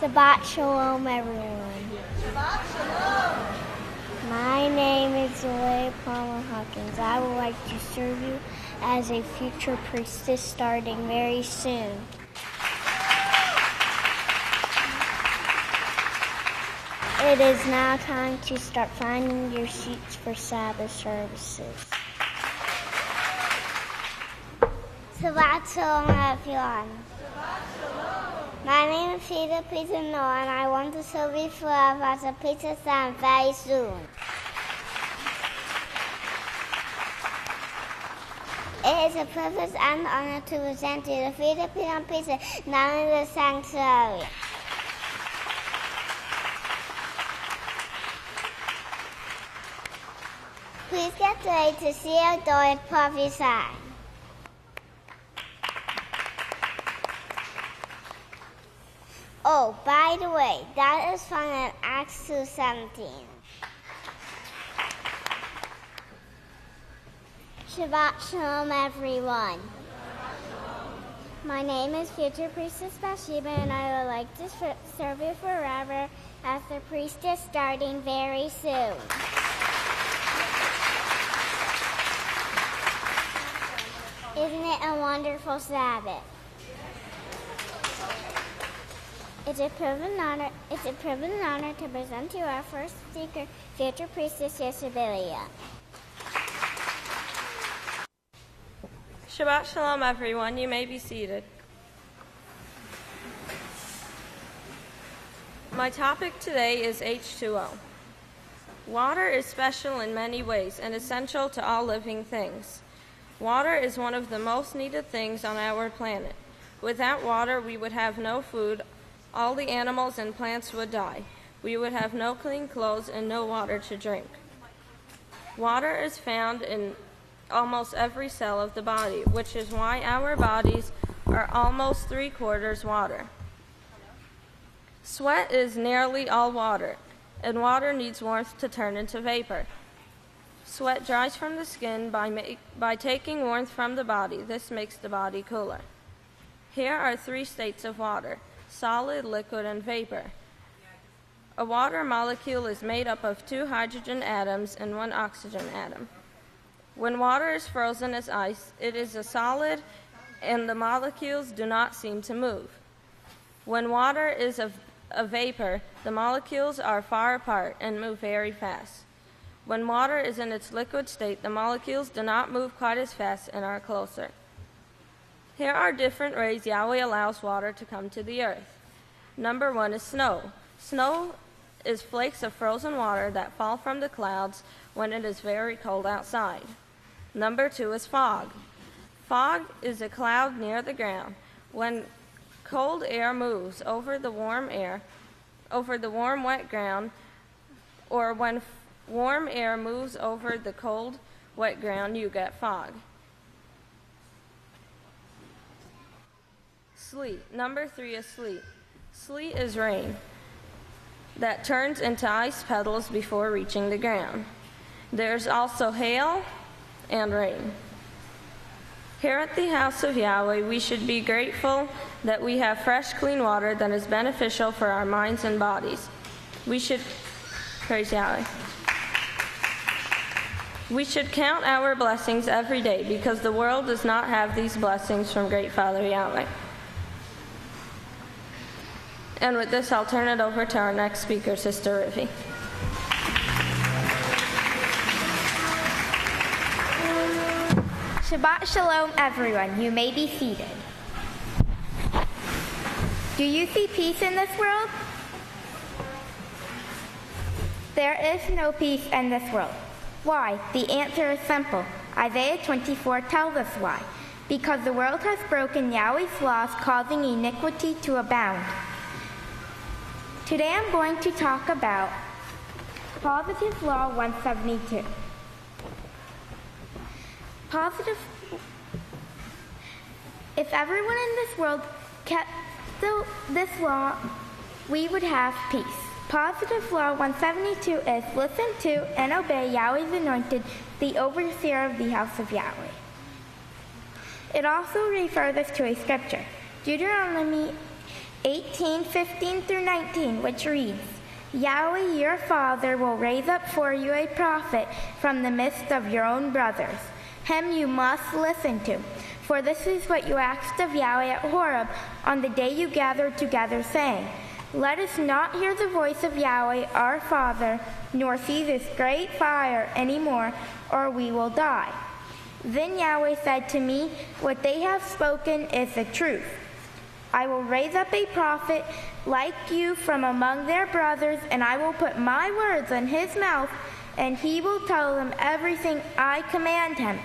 Shabbat Shalom, everyone. Shabbat Shalom. My name is Yisrayl Hawkins. I would like to serve you as a future priestess starting very soon. It is now time to start finding your seats for Sabbath services. Shabbat Shalom, everyone. My name is Peter Noah, and I want to serve you forever as a priestess very soon. It is a privilege and honor to present you the Filipino priestess now in the sanctuary. Please get ready to see our daughter prophesy. Oh, by the way, that is found in Acts 2:17. Shabbat Shalom, everyone. My name is Future Priestess Bathsheba, and I would like to serve you forever as the priestess starting very soon. Isn't it a wonderful Sabbath? It's a privilege and honor to present to you our first speaker, future priestess Yisrayl. Shabbat Shalom, everyone. You may be seated. My topic today is H2O. Water is special in many ways and essential to all living things. Water is one of the most needed things on our planet. Without water, we would have no food. All the animals and plants would die. We would have no clean clothes and no water to drink. Water is found in almost every cell of the body, which is why our bodies are almost 3/4 water. Sweat is nearly all water, and water needs warmth to turn into vapor. Sweat dries from the skin by taking warmth from the body. This makes the body cooler. Here are 3 states of water: solid, liquid, and vapor. A water molecule is made up of 2 hydrogen atoms and 1 oxygen atom. When water is frozen as ice, it is a solid and the molecules do not seem to move. When water is a vapor, the molecules are far apart and move very fast. When water is in its liquid state, the molecules do not move quite as fast and are closer. Here are different ways Yahweh allows water to come to the earth. Number 1 is snow. Snow is flakes of frozen water that fall from the clouds when it is very cold outside. Number 2 is fog. Fog is a cloud near the ground. When cold air moves over the warm, wet ground, or when warm air moves over the cold, wet ground, you get fog. Sleet. Number 3 is sleet. Sleet is rain that turns into ice petals before reaching the ground. There's also hail and rain. Here at the House of Yahweh, we should be grateful that we have fresh, clean water that is beneficial for our minds and bodies. We should praise Yahweh. We should count our blessings every day because the world does not have these blessings from Great Father Yahweh. And with this, I'll turn it over to our next speaker, Sister Rivi. Shabbat Shalom, everyone. You may be seated. Do you see peace in this world? There is no peace in this world. Why? The answer is simple. Isaiah 24 tells us why. Because the world has broken Yahweh's laws, causing iniquity to abound. Today I'm going to talk about Positive Law 172. If everyone in this world kept this law, we would have peace. Positive Law 172 is listen to and obey Yahweh's anointed, the overseer of the House of Yahweh. It also refers us to a scripture, Deuteronomy 18:15 through 19, which reads, Yahweh your Father will raise up for you a prophet from the midst of your own brothers. Him you must listen to. For this is what you asked of Yahweh at Horeb on the day you gathered together, saying, Let us not hear the voice of Yahweh our Father, nor see this great fire any more, or we will die. Then Yahweh said to me, What they have spoken is the truth. I will raise up a prophet like you from among their brothers, and I will put my words in his mouth, and he will tell them everything I command him.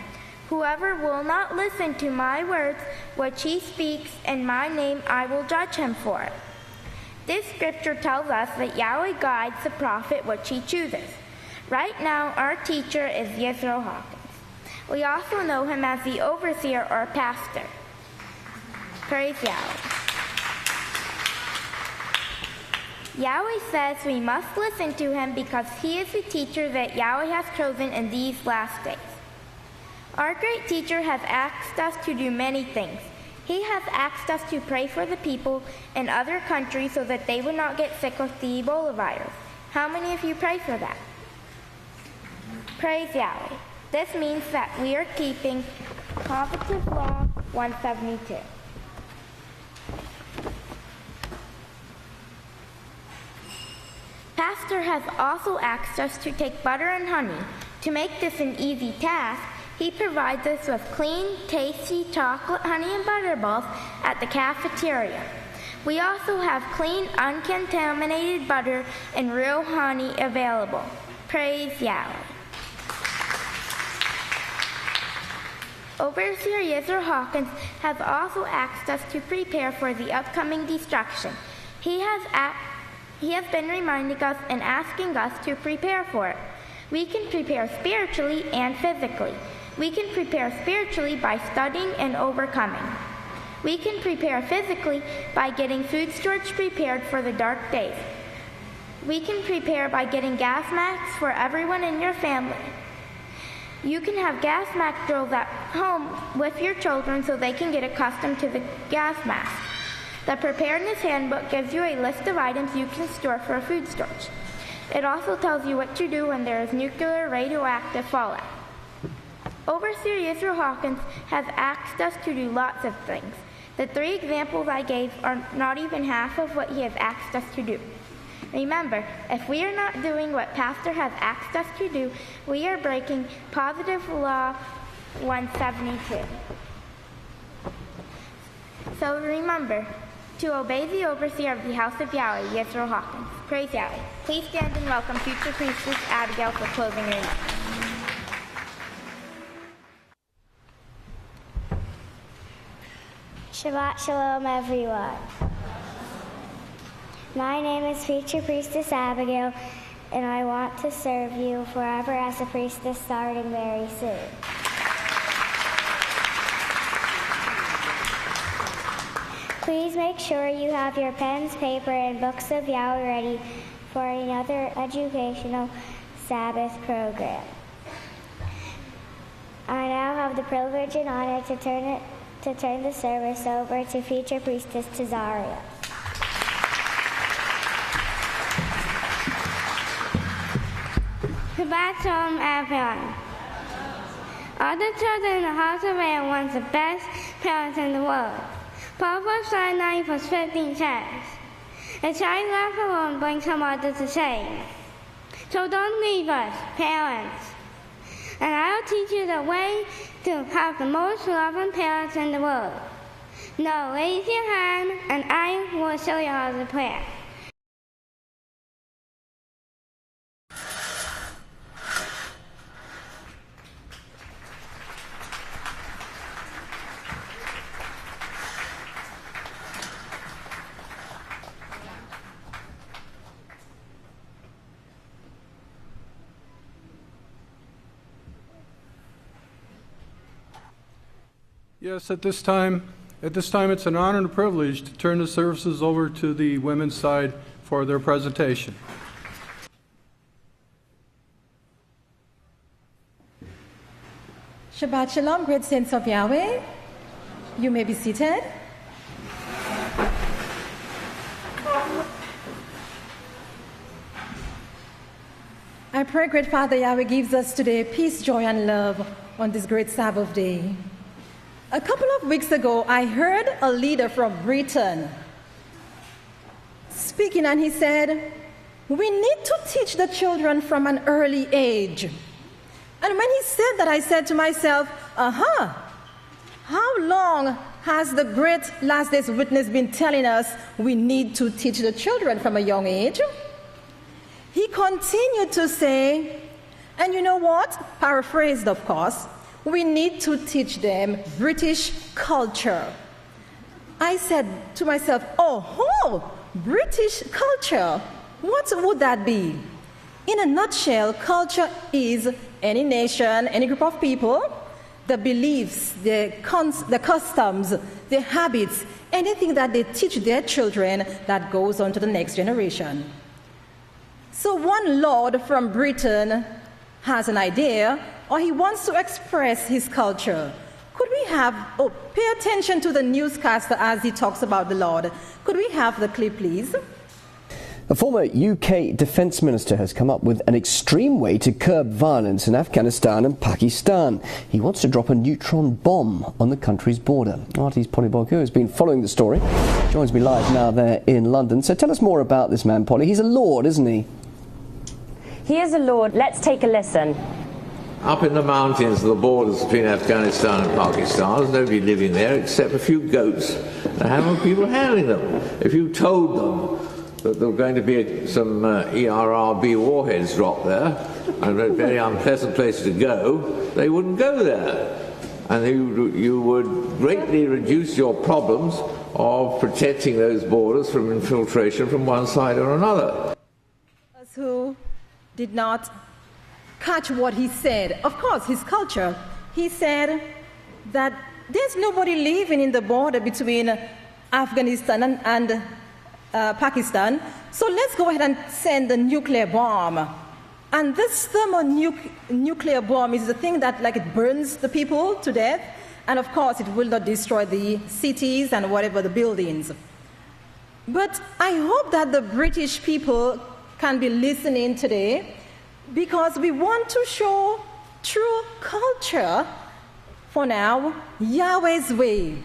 Whoever will not listen to my words, which he speaks in my name, I will judge him for it. This scripture tells us that Yahweh guides the prophet which he chooses. Right now, our teacher is Yisrayl Hawkins. We also know him as the overseer or pastor. Praise Yahweh. Yahweh says we must listen to him because he is the teacher that Yahweh has chosen in these last days. Our great teacher has asked us to do many things. He has asked us to pray for the people in other countries so that they would not get sick with the Ebola virus. How many of you pray for that? Praise Yahweh. This means that we are keeping Positive Law 172. Pastor has also asked us to take butter and honey. To make this an easy task, he provides us with clean, tasty chocolate, honey, and butter balls at the cafeteria. We also have clean, uncontaminated butter and real honey available. Praise Yahweh. Overseer Yisrayl Hawkins has also asked us to prepare for the upcoming destruction. He has been reminding us and asking us to prepare for it. We can prepare spiritually and physically. We can prepare spiritually by studying and overcoming. We can prepare physically by getting food storage prepared for the dark days. We can prepare by getting gas masks for everyone in your family. You can have gas mask drills at home with your children so they can get accustomed to the gas mask. The Preparedness Handbook gives you a list of items you can store for food storage. It also tells you what to do when there is nuclear radioactive fallout. Overseer Yisrayl Hawkins has asked us to do lots of things. The 3 examples I gave are not even half of what he has asked us to do. Remember, if we are not doing what Pastor has asked us to do, we are breaking Positive Law 172. So remember to obey the overseer of the House of Yahweh, Yisrayl Hawkins. Praise Yahweh. Please stand and welcome future priestess Abigail for closing remarks. Shabbat Shalom, everyone. My name is future priestess Abigail, and I want to serve you forever as a priestess starting very soon. Please make sure you have your pens, paper, and books of Yahweh ready for another educational Sabbath program. I now have the privilege and honor to turn the service over to future priestess Tazaria. Shabbat Shalom, everyone. All the children in the House of Yahweh want the best parents in the world. Proverbs 9:15 says, "A child left alone brings her mother to shame." So don't leave us, parents. And I'll teach you the way to have the most loving parents in the world. Now raise your hand, and I will show you how to pray. Yes, at this time it's an honor and a privilege to turn the services over to the women's side for their presentation. Shabbat Shalom, great saints of Yahweh. You may be seated. I pray, great Father Yahweh, gives us today peace, joy, and love on this great Sabbath day. A couple of weeks ago, I heard a leader from Britain speaking, and he said, we need to teach the children from an early age. And when he said that, I said to myself, how long has the great last days witness been telling us we need to teach the children from a young age? He continued to say, and you know what? Paraphrased, of course, we need to teach them British culture. I said to myself, British culture? What would that be? In a nutshell, culture is any nation, any group of people, the beliefs, the customs, the habits, anything that they teach their children that goes on to the next generation. So one lord from Britain has an idea, or he wants to express his culture. Could we have, pay attention to the newscaster as he talks about the Lord. Could we have the clip, please? A former UK Defence Minister has come up with an extreme way to curb violence in Afghanistan and Pakistan. He wants to drop a neutron bomb on the country's border. RT's Polly Borgo has been following the story. Joins me live now there in London. So tell us more about this man, Polly. He's a lord, isn't he? He is a lord. Let's take a listen. Up in the mountains, the borders between Afghanistan and Pakistan, there's nobody living there except a few goats. And how many people handling them? If you told them that there were going to be some ERRB warheads dropped there, and a very unpleasant place to go, they wouldn't go there. And you would greatly reduce your problems of protecting those borders from infiltration from one side or another. Who did not catch what he said. Of course, his culture. He said that there's nobody living in the border between Afghanistan and Pakistan, so let's go ahead and send a nuclear bomb. And this thermonuclear bomb is the thing that it burns the people to death, and of course it will not destroy the cities and whatever the buildings. But I hope that the British people can be listening today, because we want to show true culture for now, Yahweh's way,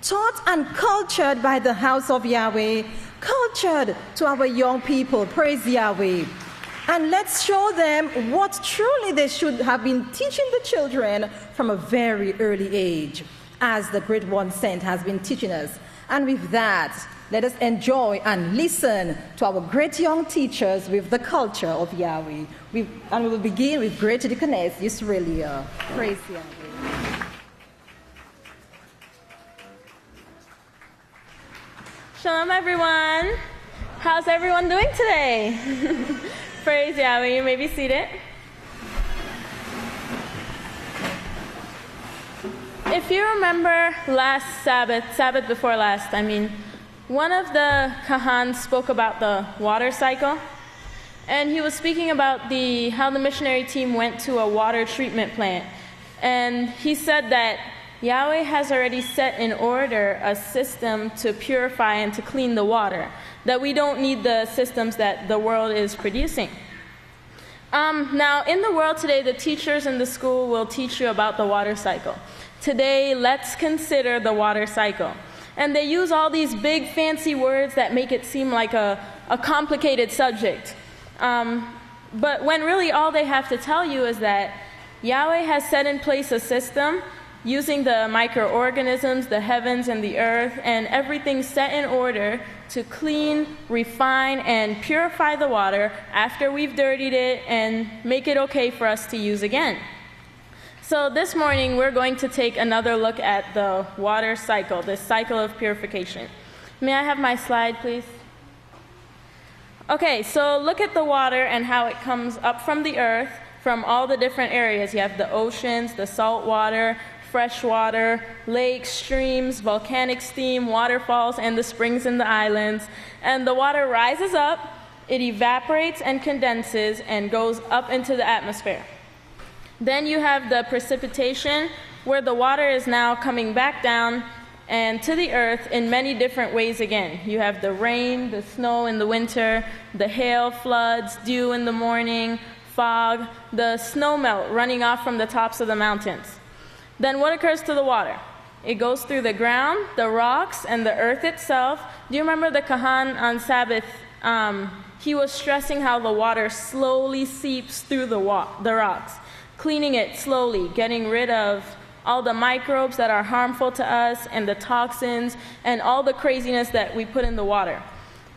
taught and cultured by the House of Yahweh, cultured to our young people, praise Yahweh. And let's show them what truly they should have been teaching the children from a very early age, as the Great One Sent has been teaching us. And with that, let us enjoy and listen to our great young teachers with the culture of Yahweh. And we will begin with Great Deaconess Yisrayl. Praise Yahweh. Shalom, everyone. How's everyone doing today? Praise Yahweh. You may be seated. If you remember last Sabbath before last, one of the Kahans spoke about the water cycle, and he was speaking about how the missionary team went to a water treatment plant, and he said that Yahweh has already set in order a system to purify and to clean the water, that we don't need the systems that the world is producing. Now, in the world today, the teachers in the school will teach you about the water cycle. Today, let's consider the water cycle. And they use all these big fancy words that make it seem like a complicated subject. But when really all they have to tell you is that Yahweh has set in place a system using the microorganisms, the heavens and the earth, and everything set in order to clean, refine, and purify the water after we've dirtied it and make it okay for us to use again. So this morning, we're going to take another look at the water cycle, this cycle of purification. May I have my slide, please? Okay, so look at the water and how it comes up from the earth from all the different areas. You have the oceans, the salt water, fresh water, lakes, streams, volcanic steam, waterfalls, and the springs in the islands. And the water rises up, it evaporates and condenses and goes up into the atmosphere. Then you have the precipitation, where the water is now coming back down and to the earth in many different ways again. You have the rain, the snow in the winter, the hail, floods, dew in the morning, fog, the snow melt running off from the tops of the mountains. Then what occurs to the water? It goes through the ground, the rocks, and the earth itself. Do you remember the Kahan on Sabbath? He was stressing how the water slowly seeps through the rocks, cleaning it slowly, getting rid of all the microbes that are harmful to us and the toxins and all the craziness that we put in the water.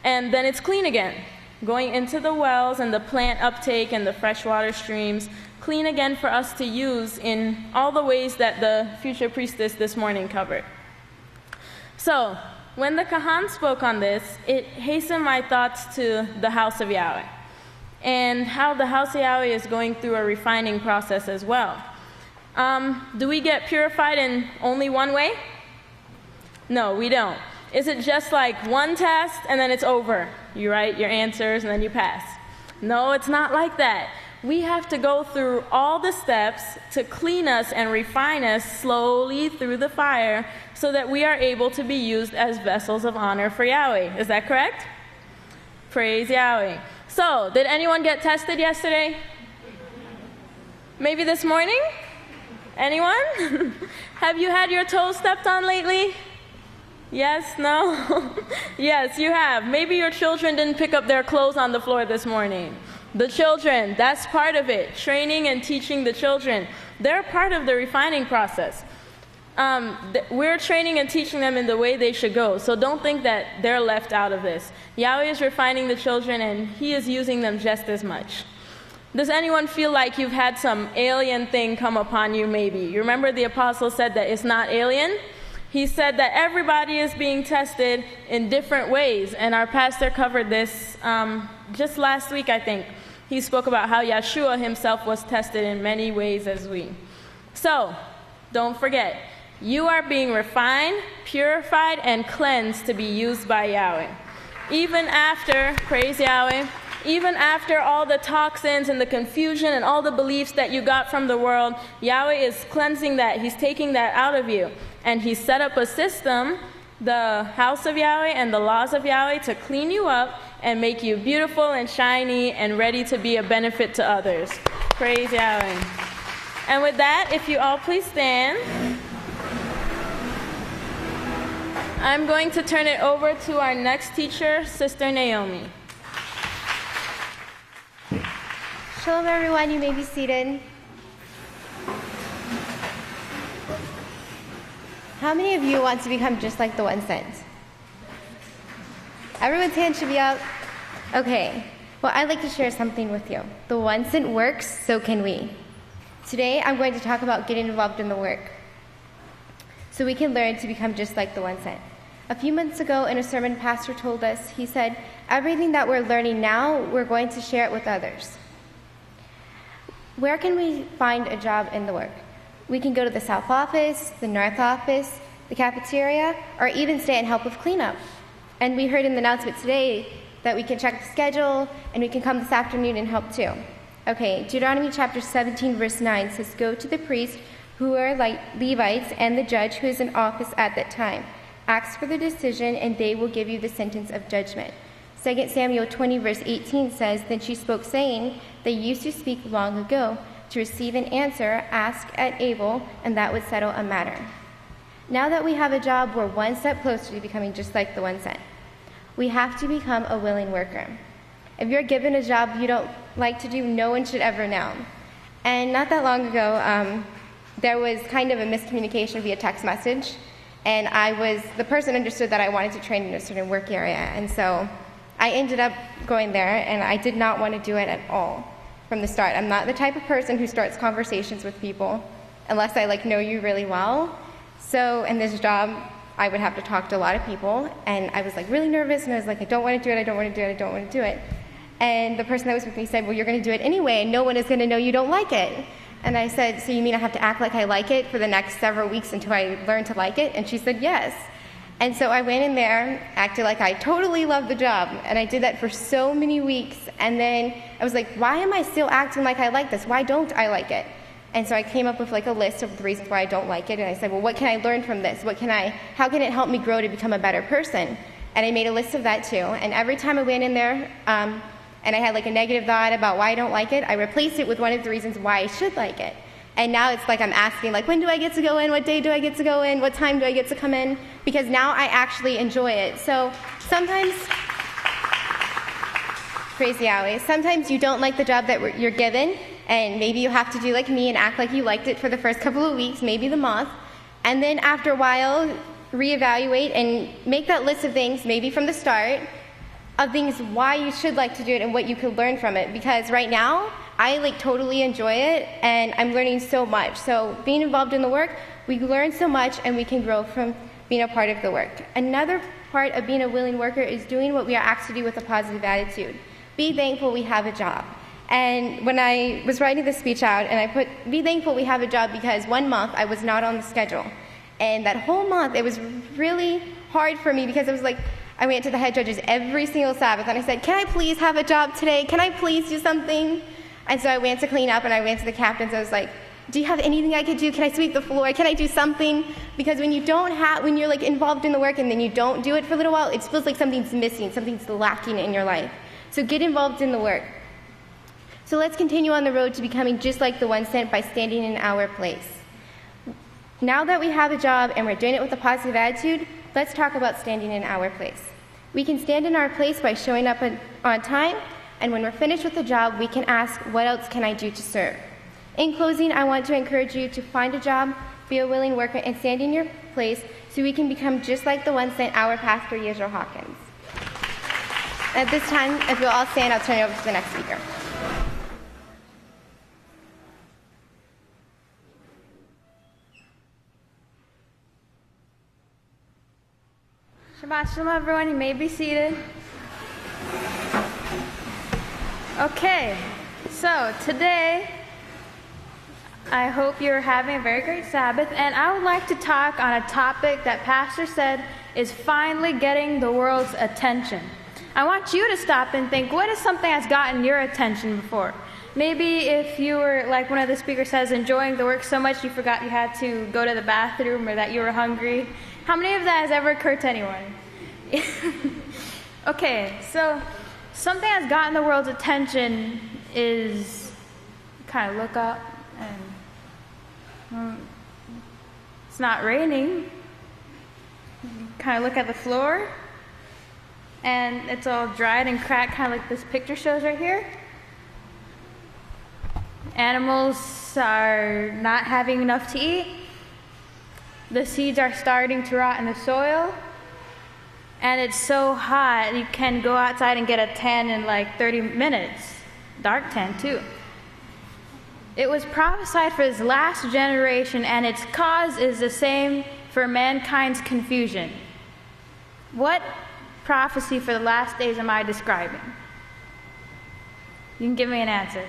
And then it's clean again, going into the wells and the plant uptake and the freshwater streams, clean again for us to use in all the ways that the future priestess this morning covered. So, when the Kahan spoke on this, it hastened my thoughts to the House of Yahweh and how the House of Yahweh is going through a refining process as well. Do we get purified in only one way? No, we don't. Is it just like one test and then it's over? You write your answers and then you pass. No, it's not like that. We have to go through all the steps to clean us and refine us slowly through the fire so that we are able to be used as vessels of honor for Yahweh. Is that correct? Praise Yahweh. So, did anyone get tested yesterday? Maybe this morning? Anyone? Have you had your toes stepped on lately? Yes? No? Yes, you have. Maybe your children didn't pick up their clothes on the floor this morning. The children, that's part of it. Training and teaching the children. They're part of the refining process. We're training and teaching them in the way they should go. So don't think that they're left out of this. Yahweh is refining the children and He is using them just as much. Does anyone feel like you've had some alien thing come upon you maybe? You remember the apostle said that it's not alien? He said that everybody is being tested in different ways. And our pastor covered this just last week, I think. He spoke about how Yeshua himself was tested in many ways as we. So, don't forget, you are being refined, purified, and cleansed to be used by Yahweh. Even after, praise Yahweh, even after all the toxins and the confusion and all the beliefs that you got from the world, Yahweh is cleansing that. He's taking that out of you. And He set up a system, the House of Yahweh and the laws of Yahweh, to clean you up and make you beautiful and shiny and ready to be a benefit to others. Praise Yahweh. And with that, if you all please stand, I'm going to turn it over to our next teacher, Sister Naomi. Shalom, everyone. You may be seated. How many of you want to become just like the one sent? Everyone's hand should be up. Okay. Well, I'd like to share something with you. The one sent works, so can we. Today, I'm going to talk about getting involved in the work so we can learn to become just like the one sent. A few months ago, in a sermon, Pastor told us, he said, everything that we're learning now, we're going to share it with others. Where can we find a job in the work? We can go to the South Office, the North Office, the cafeteria, or even stay and help with cleanup. And we heard in the announcement today that we can check the schedule and we can come this afternoon and help too. Okay, Deuteronomy chapter 17, verse 9 says, go to the priest who are like Levites and the judge who is in office at that time. Ask for the decision and they will give you the sentence of judgment. 2 Samuel 20, verse 18 says, then she spoke, saying, they used to speak long ago. To receive an answer, ask at Abel, and that would settle a matter. Now that we have a job, we're one step closer to becoming just like the one sent. We have to become a willing worker. If you're given a job you don't like to do, no one should ever know. And not that long ago, there was kind of a miscommunication via text message, and the person understood that I wanted to train in a certain work area, and so I ended up going there, and I did not want to do it at all. From the start, I'm not the type of person who starts conversations with people unless I know you really well. So in this job, I would have to talk to a lot of people, and I was really nervous, and I was like, I don't want to do it, I don't want to do it, I don't want to do it. And the person that was with me said, well, you're going to do it anyway, and no one is going to know you don't like it. And I said, so you mean I have to act like I like it for the next several weeks until I learn to like it? And she said, yes. And so I went in there, acted like I totally loved the job, and I did that for so many weeks, and then I was like, why am I still acting like I like this? Why don't I like it? And so I came up with a list of the reasons why I don't like it, and I said, well, what can I learn from this? How can it help me grow to become a better person? And I made a list of that too, and every time I went in there, and I had like a negative thought about why I don't like it, I replaced it with one of the reasons why I should like it. And now it's like I'm asking, like, when do I get to go in? What day do I get to go in? What time do I get to come in? Because now I actually enjoy it. So sometimes, praise Yahweh, sometimes you don't like the job that you're given, and maybe you have to do like me and act like you liked it for the first couple of weeks, maybe the month, and then after a while, reevaluate and make that list of things, maybe from the start, of things why you should like to do it and what you could learn from it. Because right now, I like totally enjoy it, and I'm learning so much. So being involved in the work, we learn so much, and we can grow from being a part of the work. Another part of being a willing worker is doing what we are asked to do with a positive attitude. Be thankful we have a job. And when I was writing this speech out, and I put, be thankful we have a job, because 1 month I was not on the schedule. And that whole month, it was really hard for me, because it was like, I went to the head judges every single Sabbath, and I said, can I please have a job today? Can I please do something? And so I went to clean up, and I went to the captains. I was like, do you have anything I could do? Can I sweep the floor? Can I do something? Because when you're like involved in the work and then you don't do it for a little while, it feels like something's missing, something's lacking in your life. So get involved in the work. So let's continue on the road to becoming just like the one sent by standing in our place. Now that we have a job and we're doing it with a positive attitude, let's talk about standing in our place. We can stand in our place by showing up on time, and when we're finished with the job, we can ask, what else can I do to serve? In closing, I want to encourage you to find a job, be a willing worker, and stand in your place so we can become just like the one sent, our pastor, Yisrayl Hawkins. At this time, if you'll all stand, I'll turn it over to the next speaker. Shabbat Shalom, everyone. You may be seated. Okay, so today, I hope you're having a very great Sabbath, and I would like to talk on a topic that Pastor said is finally getting the world's attention. I want you to stop and think, what is something that's gotten your attention before? Maybe if you were, like one of the speakers says, enjoying the work so much you forgot you had to go to the bathroom, or that you were hungry. How many of that has ever occurred to anyone? Okay, so something that's gotten the world's attention is kind of look up and it's not raining. You kind of look at the floor and it's all dried and cracked, kind of like this picture shows right here. Animals are not having enough to eat. The seeds are starting to rot in the soil. And it's so hot, you can go outside and get a tan in like 30 minutes. Dark tan, too. It was prophesied for this last generation, and its cause is the same for mankind's confusion. What prophecy for the last days am I describing? You can give me an answer.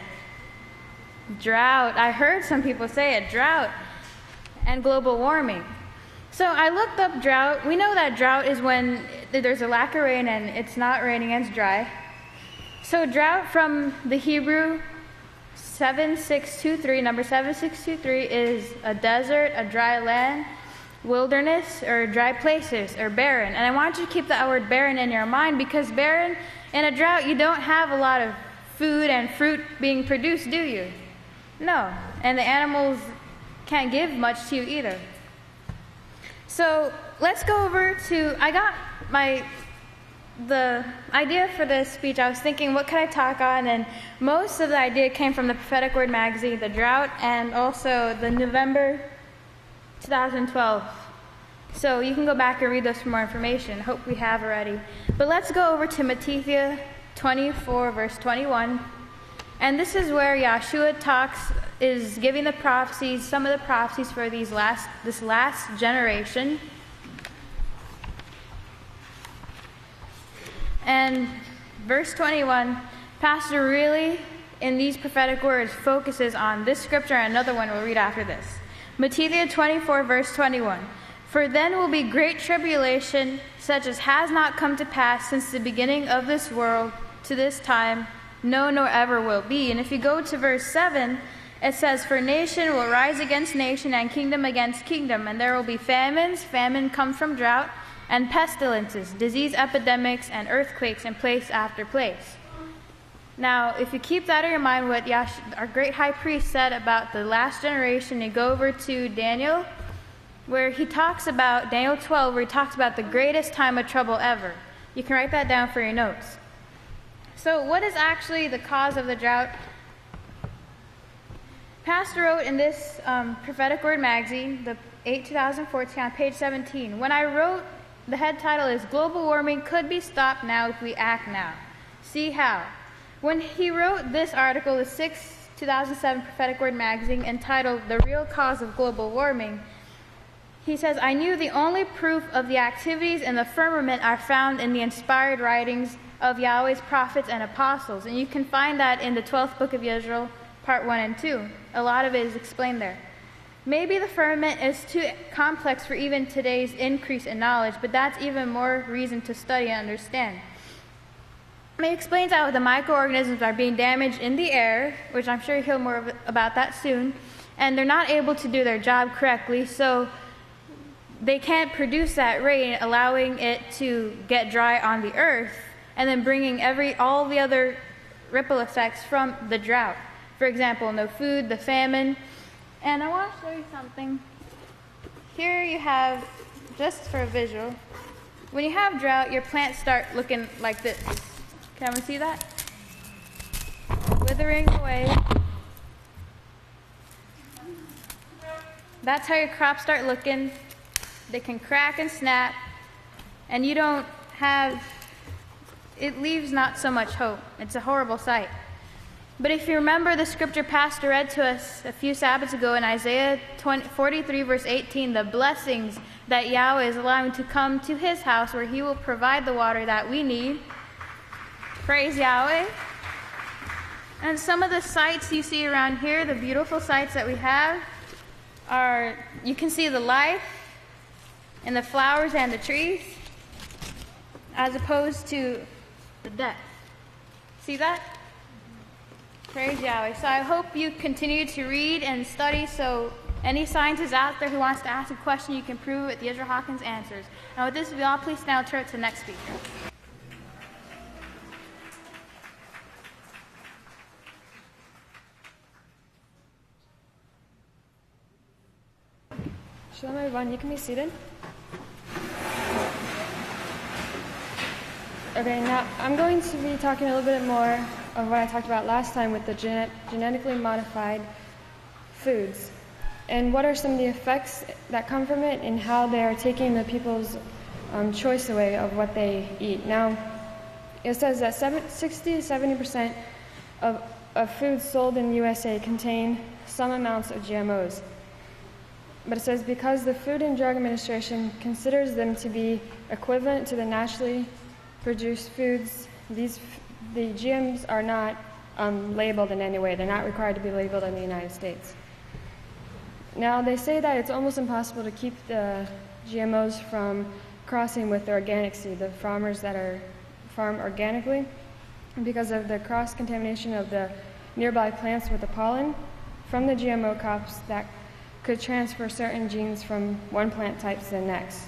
Drought. I heard some people say it. Drought and global warming. So I looked up drought. We know that drought is when there's a lack of rain and it's not raining and it's dry. So drought from the Hebrew 7623, number 7623, is a desert, a dry land, wilderness, or dry places, or barren. And I want you to keep that word barren in your mind, because barren, in a drought, you don't have a lot of food and fruit being produced, do you? No. And the animals can't give much to you either. So let's go over to, I got the idea for this speech. I was thinking, what could I talk on? And most of the idea came from the Prophetic Word magazine, the drought, and also the November 2012. So you can go back and read those for more information. Hope we have already. But let's go over to Matthew 24, verse 21. And this is where Yahshua is giving the prophecies, some of the prophecies for this last generation. And verse 21, Pastor really, in these prophetic words, focuses on this scripture and another one we'll read after this. Matthew 24, verse 21. For then will be great tribulation, such as has not come to pass since the beginning of this world to this time, no, nor ever will be. And if you go to verse 7, it says, for nation will rise against nation and kingdom against kingdom, and there will be famines. Famine comes from drought, and pestilences, disease epidemics, and earthquakes in place after place. Now, if you keep that in your mind, what our great high priest said about the last generation, and go over to Daniel, where he talks about, Daniel 12, where he talks about the greatest time of trouble ever. You can write that down for your notes. So what is actually the cause of the drought? Pastor wrote in this prophetic word magazine, the 8/2014, on page 17, when I wrote, the head title is Global Warming Could Be Stopped Now If We Act Now. See how. When he wrote this article, the 6/2007 prophetic word magazine, entitled The Real Cause of Global Warming, he says, I knew the only proof of the activities in the firmament are found in the inspired writings of Yahweh's prophets and apostles. And you can find that in the 12th book of Yisrayl, part 1 and 2. A lot of it is explained there. Maybe the firmament is too complex for even today's increase in knowledge, but that's even more reason to study and understand. He explains how the microorganisms are being damaged in the air, which I'm sure you'll hear more about that soon, and they're not able to do their job correctly, so they can't produce that rain, allowing it to get dry on the earth, and then bringing all the other ripple effects from the drought. For example, no food, the famine. And I want to show you something. Here you have, just for a visual, when you have drought, your plants start looking like this. Can we see that? Withering away. That's how your crops start looking. They can crack and snap, and you don't have, it leaves not so much hope. It's a horrible sight. But if you remember the scripture Pastor read to us a few Sabbaths ago in Isaiah 43, verse 18, the blessings that Yahweh is allowing to come to his house where he will provide the water that we need. Praise Yahweh. And some of the sights you see around here, the beautiful sights that we have, are, you can see the life in the flowers and the trees, as opposed to the death. See that? Praise Yahweh. So I hope you continue to read and study, so any scientist out there who wants to ask a question, you can prove it with Yisrael Hawkins' answers. And with this, we all please now turn to the next speaker. Shalom everyone, you can be seated. Okay, now I'm going to be talking a little bit more of what I talked about last time with the genetically modified foods. And what are some of the effects that come from it and how they are taking the people's choice away of what they eat. Now, it says that 60 to 70% of foods sold in the USA contain some amounts of GMOs. But it says because the Food and Drug Administration considers them to be equivalent to the naturally produced foods, the GMs are not labeled in any way. They're not required to be labeled in the United States. Now, they say that it's almost impossible to keep the GMOs from crossing with the organic seed, the farmers that are farmed organically, because of the cross-contamination of the nearby plants with the pollen from the GMO crops that could transfer certain genes from one plant type to the next.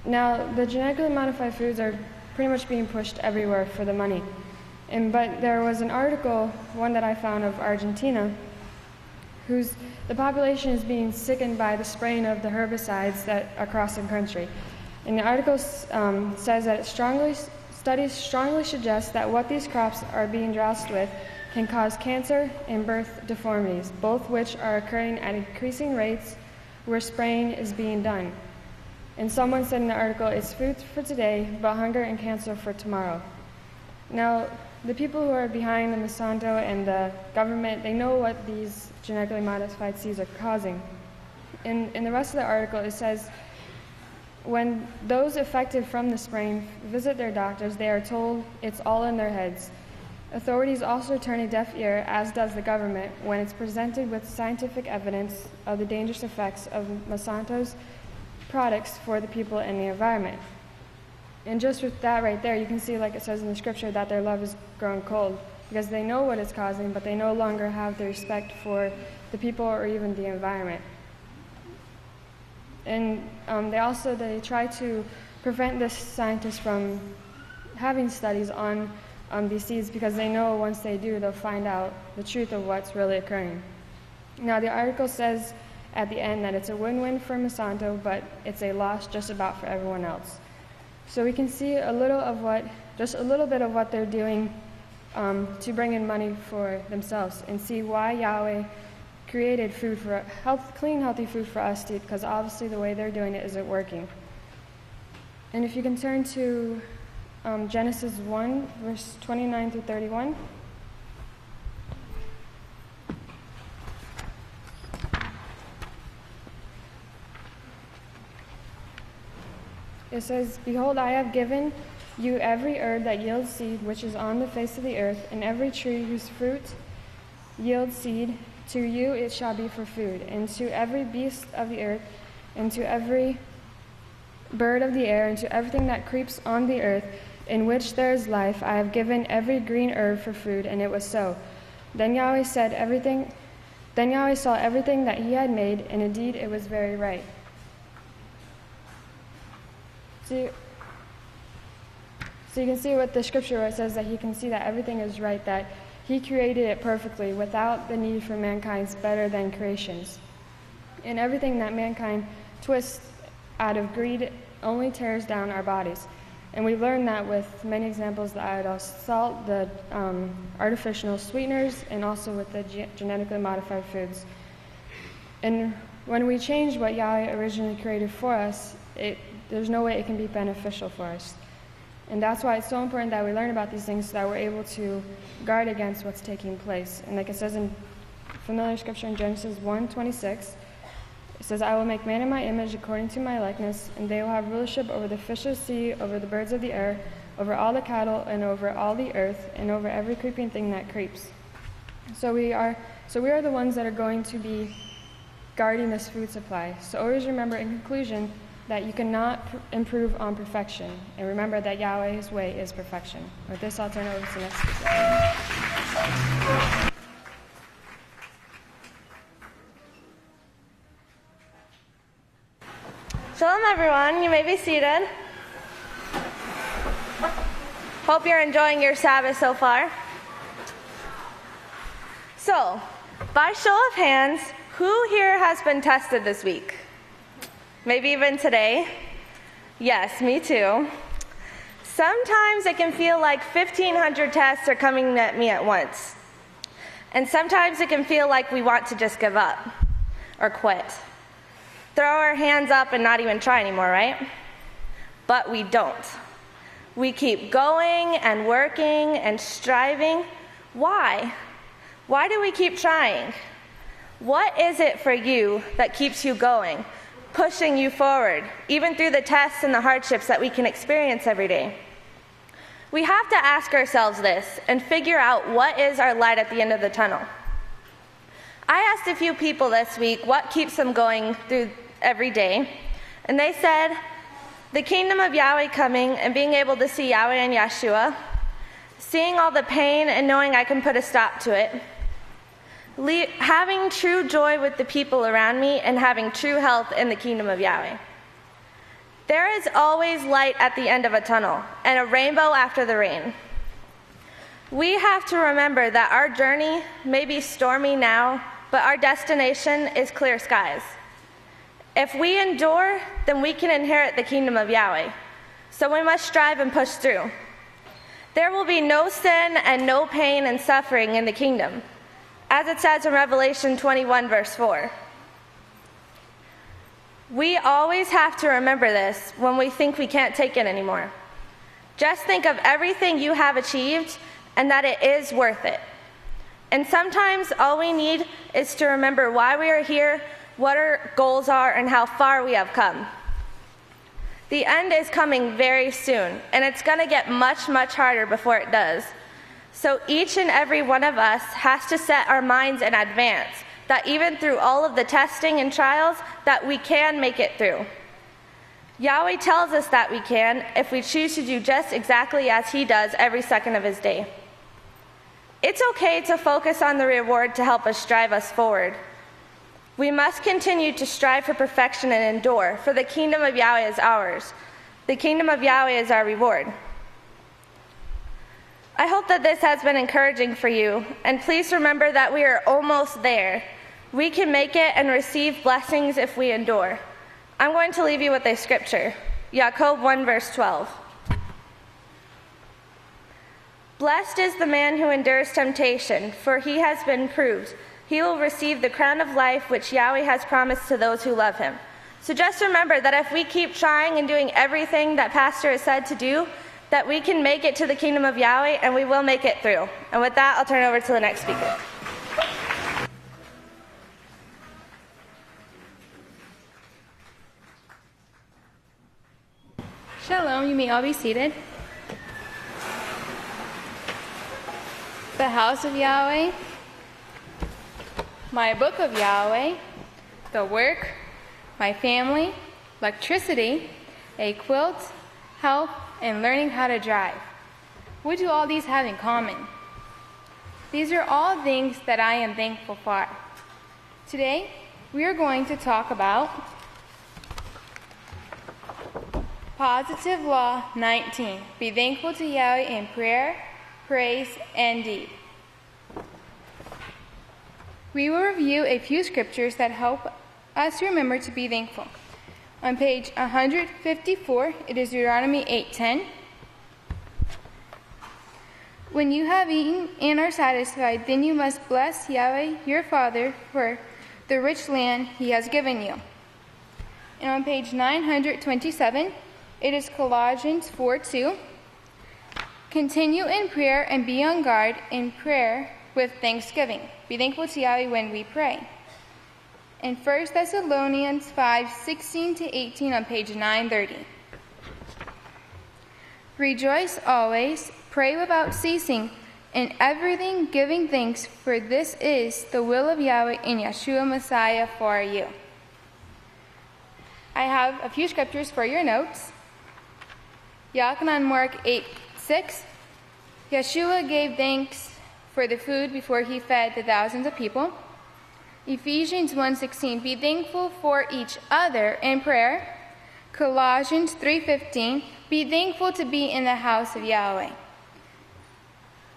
Now, the genetically modified foods are pretty much being pushed everywhere for the money. But there was an article, one that I found of Argentina, the population is being sickened by the spraying of the herbicides that across the country. And the article says that studies strongly suggest that what these crops are being doused with can cause cancer and birth deformities, both which are occurring at increasing rates where spraying is being done. And someone said in the article, it's food for today, but hunger and cancer for tomorrow. Now, the people who are behind the Monsanto and the government, they know what these genetically modified seeds are causing. In the rest of the article, it says, when those affected from the spraying visit their doctors, they are told it's all in their heads. Authorities also turn a deaf ear, as does the government, when it's presented with scientific evidence of the dangerous effects of Monsanto's products for the people and the environment. And just with that right there, you can see, like it says in the scripture, that their love is grown cold, because they know what it's causing, but they no longer have the respect for the people or even the environment. And they try to prevent the scientists from having studies on these seeds because they know once they do, they'll find out the truth of what's really occurring. Now, the article says at the end that it's a win-win for Monsanto, but it's a loss just about for everyone else. So we can see just a little bit of what they're doing to bring in money for themselves, and see why Yahweh created food for clean, healthy food for us to eat, because obviously the way they're doing it isn't working. And if you can turn to Genesis 1, verse 29 through 31. It says, "Behold, I have given you every herb that yields seed, which is on the face of the earth, and every tree whose fruit yields seed. To you it shall be for food, and to every beast of the earth, and to every bird of the air, and to everything that creeps on the earth, in which there is life, I have given every green herb for food." And it was so. Then Yahweh saw everything that he had made, and indeed it was very right. So you can see what the scripture where it says that he can see that everything is right, that he created it perfectly without the need for mankind's better than creations. And everything that mankind twists out of greed only tears down our bodies. And we learn that with many examples, the iodine salt, the artificial sweeteners, and also with the genetically modified foods. And when we change what Yahweh originally created for us, there's no way it can be beneficial for us. And that's why it's so important that we learn about these things so that we're able to guard against what's taking place. And like it says in familiar scripture in Genesis 1:26, it says, "I will make man in my image according to my likeness, and they will have rulership over the fish of the sea, over the birds of the air, over all the cattle, and over all the earth, and over every creeping thing that creeps." So we are the ones that are going to be guarding this food supply. So always remember in conclusion that you cannot improve on perfection. And remember that Yahweh's way is perfection. With this, I'll turn it over to the next speaker. Shalom, everyone. You may be seated. Hope you're enjoying your Sabbath so far. So, by show of hands, who here has been tested this week? Maybe even today? Yes, me too. Sometimes it can feel like 1,500 tests are coming at me at once. And sometimes it can feel like we want to just give up or quit. Throw our hands up and not even try anymore, right? But we don't. We keep going and working and striving. Why? Why do we keep trying? What is it for you that keeps you going, pushing you forward, even through the tests and the hardships that we can experience every day? We have to ask ourselves this and figure out what is our light at the end of the tunnel. I asked a few people this week what keeps them going through every day, and they said the kingdom of Yahweh coming and being able to see Yahweh and Yeshua, seeing all the pain and knowing I can put a stop to it, having true joy with the people around me, and having true health in the kingdom of Yahweh. There is always light at the end of a tunnel and a rainbow after the rain. We have to remember that our journey may be stormy now, but our destination is clear skies. If we endure, then we can inherit the kingdom of Yahweh. So we must strive and push through. There will be no sin and no pain and suffering in the kingdom, as it says in Revelation 21, verse 4. We always have to remember this when we think we can't take it anymore. Just think of everything you have achieved and that it is worth it. And sometimes all we need is to remember why we are here, what our goals are, and how far we have come. The end is coming very soon, and it's going to get much, much harder before it does. So each and every one of us has to set our minds in advance that even through all of the testing and trials, that we can make it through. Yahweh tells us that we can if we choose to do just exactly as he does every second of his day. It's okay to focus on the reward to help us drive us forward. We must continue to strive for perfection and endure, for the kingdom of Yahweh is ours. The kingdom of Yahweh is our reward. I hope that this has been encouraging for you, and please remember that we are almost there. We can make it and receive blessings if we endure. I'm going to leave you with a scripture, Jacob 1 verse 12. Blessed is the man who endures temptation, for he has been proved. He will receive the crown of life which Yahweh has promised to those who love him. So just remember that if we keep trying and doing everything that Pastor has said to do, that we can make it to the kingdom of Yahweh, and we will make it through. And with that, I'll turn it over to the next speaker. Shalom, you may all be seated. The House of Yahweh, my book of Yahweh, the work, my family, electricity, a quilt, health, and learning how to drive. What do all these have in common? These are all things that I am thankful for. Today, we are going to talk about Positive Law 19. Be thankful to Yahweh in prayer, praise, and deed. We will review a few scriptures that help us remember to be thankful. On page 154, it is Deuteronomy 8:10. When you have eaten and are satisfied, then you must bless Yahweh your Father for the rich land he has given you. And on page 927, it is Colossians 4:2. Continue in prayer and be on guard in prayer with thanksgiving. Be thankful to Yahweh when we pray. And 1 Thessalonians 5:16-18 on page 930. Rejoice always, pray without ceasing, in everything giving thanks, for this is the will of Yahweh in Yeshua Messiah for you. I have a few scriptures for your notes. Yachanan Mark 8:6. Yeshua gave thanks for the food before he fed the thousands of people. Ephesians 1:16, be thankful for each other in prayer. Colossians 3:15, be thankful to be in the house of Yahweh.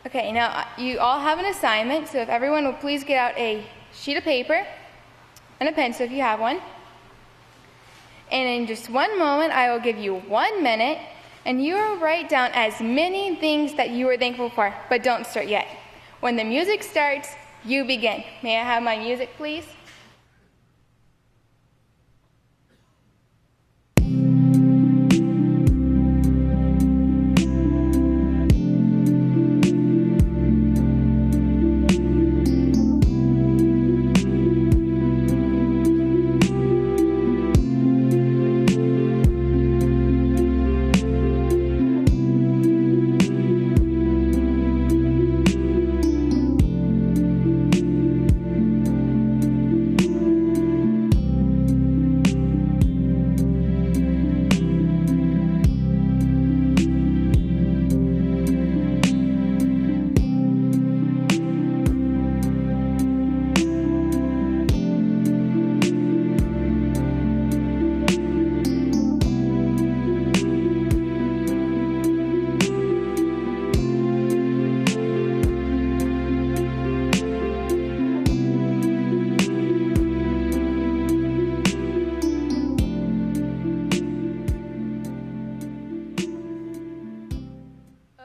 Okay, now you all have an assignment, so if everyone will please get out a sheet of paper and a pencil if you have one. And in just one moment, I will give you 1 minute, and you will write down as many things that you are thankful for, but don't start yet. When the music starts, you begin. May I have my music, please?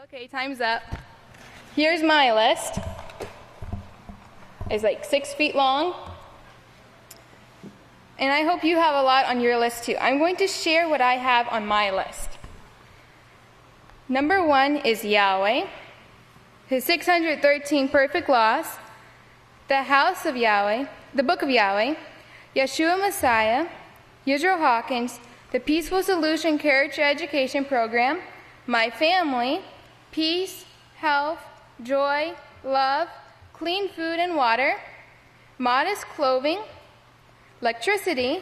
Okay, time's up. Here's my list. It's like 6 feet long. And I hope you have a lot on your list too. I'm going to share what I have on my list. Number 1 is Yahweh, his 613 perfect laws, the house of Yahweh, the book of Yahweh, Yeshua Messiah, Yisrayl Hawkins, the Peaceful Solution Character Education Program, my family, peace, health, joy, love, clean food and water, modest clothing, electricity,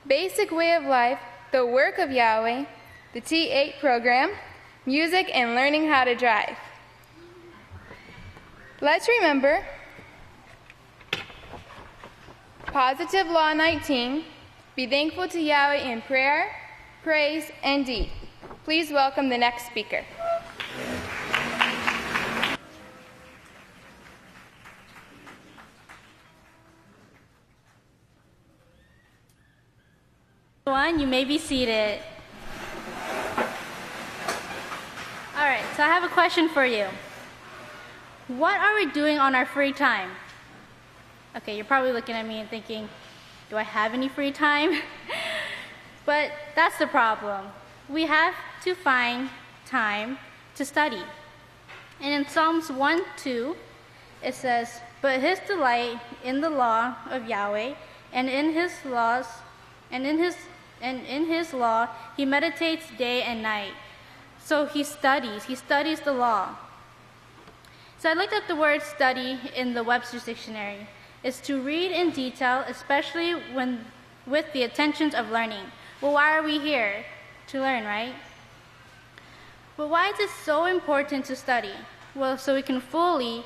basic way of life, the work of Yahweh, the T8 program, music, and learning how to drive. Let's remember Positive Law 19, be thankful to Yahweh in prayer, praise, and deed. Please welcome the next speaker. everyone. You may be seated. All right, so I have a question for you. What are we doing on our free time? Okay, you're probably looking at me and thinking, do I have any free time? But that's the problem. We have to find time to study. And in Psalms 1:2, it says, "But his delight in the law of Yahweh, and in his laws, and in his law he meditates day and night." So he studies the law. So I looked up the word study in the Webster's dictionary. It's to read in detail, especially when with the intentions of learning. Well, why are we here? To learn, right? But why is it so important to study? Well, so we can fully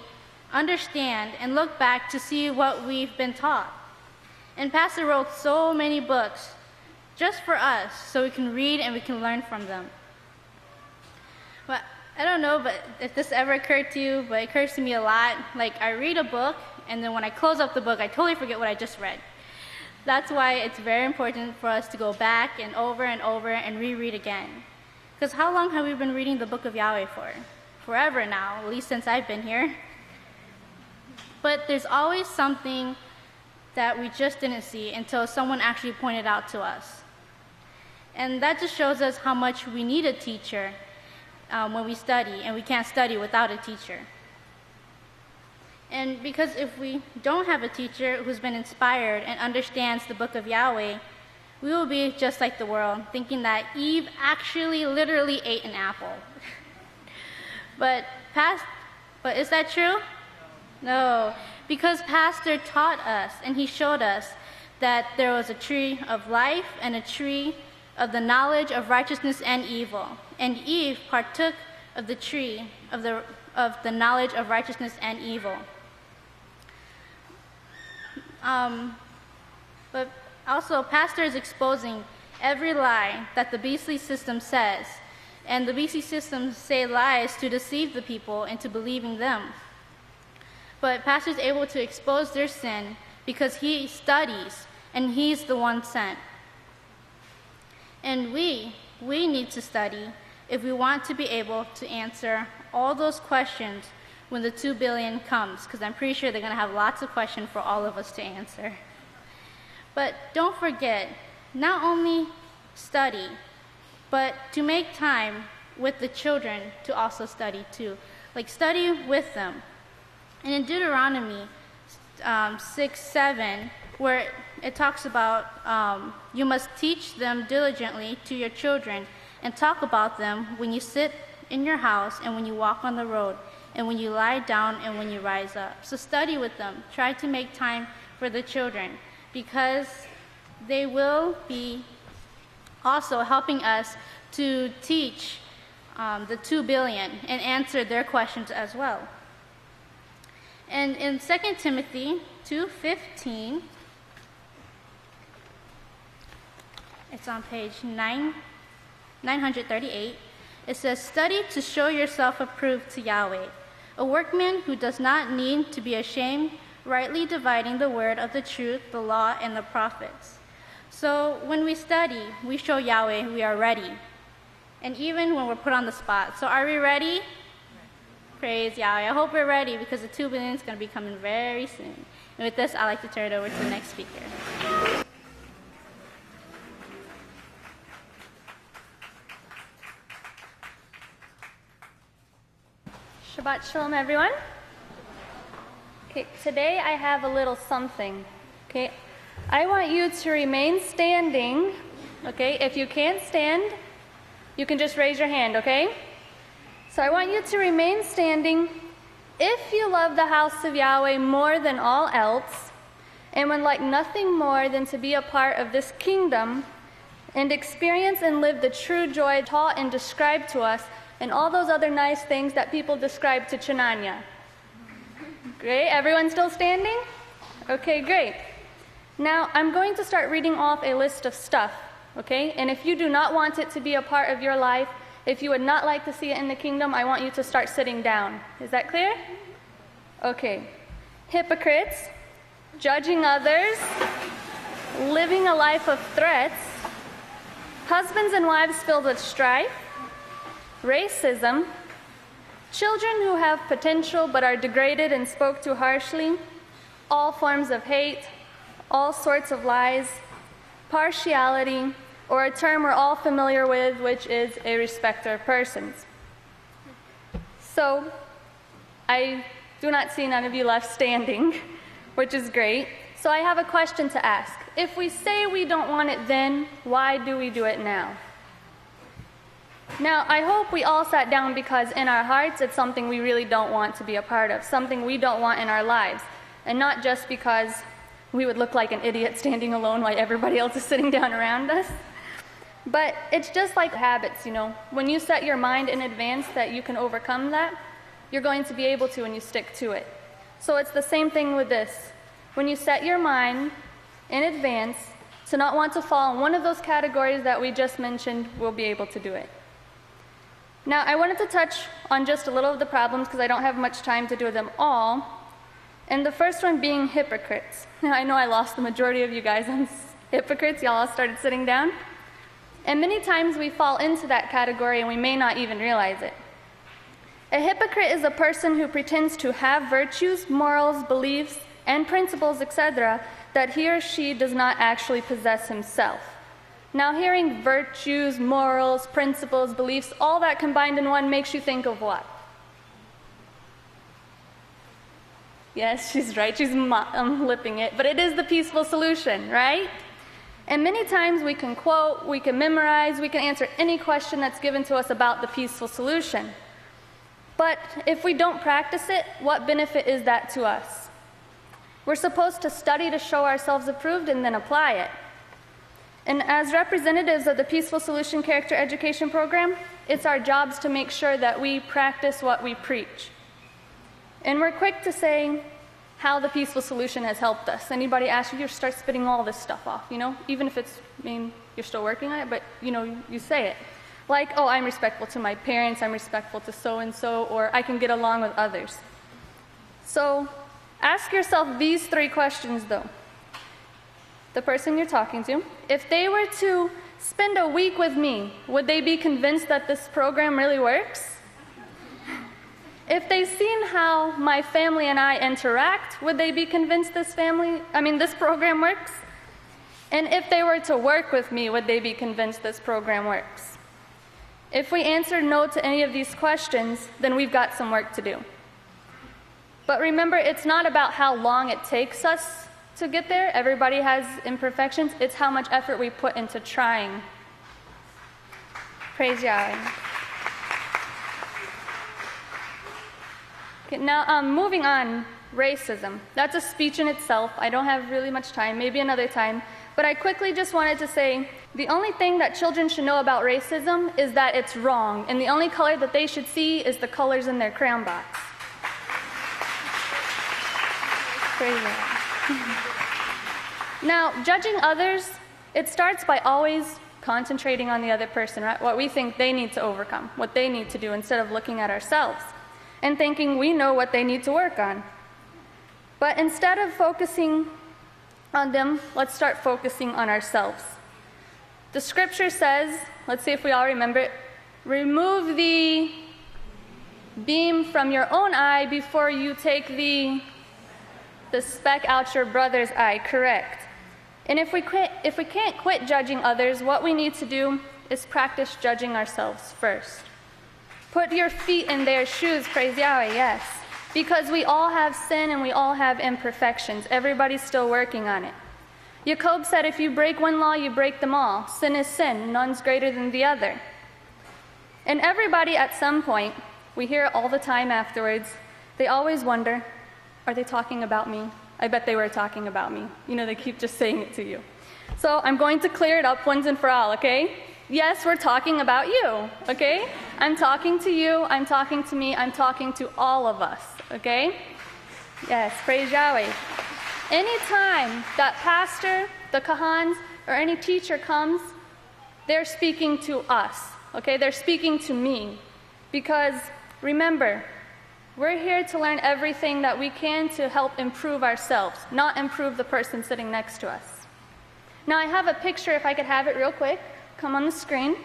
understand and look back to see what we've been taught. And Pastor wrote so many books just for us, so we can read and we can learn from them. Well, I don't know, but if this ever occurred to you, but it occurs to me a lot. Like, I read a book, and then when I close up the book, I totally forget what I just read. That's why it's very important for us to go back and over and reread again. Because how long have we been reading the book of Yahweh for? Forever now, at least since I've been here. But there's always something that we just didn't see until someone actually pointed out to us. And that just shows us how much we need a teacher when we study, and we can't study without a teacher. And because if we don't have a teacher who's been inspired and understands the book of Yahweh, we will be just like the world, thinking that Eve actually literally ate an apple. But is that true? No, because Pastor taught us and he showed us that there was a tree of life and a tree of the knowledge of righteousness and evil. And Eve partook of the tree of the knowledge of righteousness and evil. But also, Pastor is exposing every lie that the beastly system says. And the beastly systems say lies to deceive the people into believing them. But Pastor is able to expose their sin because he studies and he's the one sent. And we need to study if we want to be able to answer all those questions when the 2 billion comes, because I'm pretty sure they're going to have lots of questions for all of us to answer. But don't forget, not only study, but to make time with the children to also study too. Like, study with them. And in Deuteronomy 6:7, where it talks about you must teach them diligently to your children and talk about them when you sit in your house and when you walk on the road and when you lie down and when you rise up. So study with them. Try to make time for the children, because they will be also helping us to teach the 2 billion and answer their questions as well. And in 2 Timothy 2:15, it's on page 938, it says, "Study to show yourself approved to Yahweh, a workman who does not need to be ashamed, rightly dividing the word of the truth, the law, and the prophets." So when we study, we show Yahweh we are ready. And even when we're put on the spot. So are we ready? Praise Yahweh. I hope we're ready, because the 2 billion is going to be coming very soon. And with this, I'd like to turn it over to the next speaker. Shabbat Shalom, everyone. Okay, today I have a little something. Okay, I want you to remain standing. Okay, if you can't stand, you can just raise your hand, okay? So I want you to remain standing if you love the house of Yahweh more than all else, and would like nothing more than to be a part of this kingdom and experience and live the true joy taught and described to us, and all those other nice things that people describe to Chinanya. Great, everyone still standing? Okay, great. Now, I'm going to start reading off a list of stuff, okay? And if you do not want it to be a part of your life, if you would not like to see it in the kingdom, I want you to start sitting down. Is that clear? Okay. Hypocrites, judging others, living a life of threats, husbands and wives filled with strife, racism, children who have potential but are degraded and spoke to harshly, all forms of hate, all sorts of lies, partiality, or a term we're all familiar with, which is a respecter of persons. So, I do not see none of you left standing, which is great. So I have a question to ask. If we say we don't want it then, why do we do it now? Now, I hope we all sat down because in our hearts it's something we really don't want to be a part of, something we don't want in our lives, and not just because we would look like an idiot standing alone while everybody else is sitting down around us. But it's just like habits, you know. When you set your mind in advance that you can overcome that, you're going to be able to and you stick to it. So it's the same thing with this. When you set your mind in advance to not want to fall in one of those categories that we just mentioned, we'll be able to do it. Now, I wanted to touch on just a little of the problems because I don't have much time to do them all. And the first one being hypocrites. Now, I know I lost the majority of you guys on hypocrites. Y'all all started sitting down. And many times we fall into that category and we may not even realize it. A hypocrite is a person who pretends to have virtues, morals, beliefs, and principles, etc., that he or she does not actually possess himself. Now, hearing virtues, morals, principles, beliefs, all that combined in one makes you think of what? Yes, she's right. She's lipping it. But it is the peaceful solution, right? And many times we can quote, we can memorize, we can answer any question that's given to us about the peaceful solution. But if we don't practice it, what benefit is that to us? We're supposed to study to show ourselves approved and then apply it. And as representatives of the Peaceful Solution Character Education Program, it's our jobs to make sure that we practice what we preach. And we're quick to say how the Peaceful Solution has helped us. Anybody ask you, you start spitting all this stuff off, you know? Even if it's, you're still working on it, but, you say it. Like, oh, I'm respectful to my parents, I'm respectful to so-and-so, or I can get along with others. So, ask yourself these 3 questions, though. The person you're talking to, if they were to spend a week with me, would they be convinced that this program really works? If they've seen how my family and I interact, would they be convinced this program works? And if they were to work with me, would they be convinced this program works? If we answered no to any of these questions, then we've got some work to do. But remember, it's not about how long it takes us to get there. Everybody has imperfections. It's how much effort we put into trying. Praise Yahweh. Okay, now, moving on, racism. That's a speech in itself. I don't have really much time, maybe another time. But I quickly just wanted to say, the only thing that children should know about racism is that it's wrong, and the only color that they should see is the colors in their crayon box. Praise God. Now, judging others, it starts by always concentrating on the other person, right? What we think they need to overcome, what they need to do, instead of looking at ourselves and thinking we know what they need to work on. But instead of focusing on them, let's start focusing on ourselves. The scripture says, let's see if we all remember it, remove the beam from your own eye before you take the speck out your brother's eye, correct. And if we can't quit judging others, what we need to do is practice judging ourselves first. Put your feet in their shoes, praise Yahweh, yes. Because we all have sin and we all have imperfections. Everybody's still working on it. Jacob said, if you break one law, you break them all. Sin is sin, none's greater than the other. And everybody at some point, we hear it all the time afterwards, they always wonder, are they talking about me? I bet they were talking about me. They keep just saying it to you. So I'm going to clear it up once and for all, okay? Yes, we're talking about you, okay? I'm talking to you, I'm talking to me, I'm talking to all of us, okay? Yes, praise Yahweh. Anytime that pastor, the kahans, or any teacher comes, they're speaking to us, okay? They're speaking to me. Because remember, we're here to learn everything that we can to help improve ourselves, not improve the person sitting next to us. Now I have a picture, if I could have it real quick, come on the screen.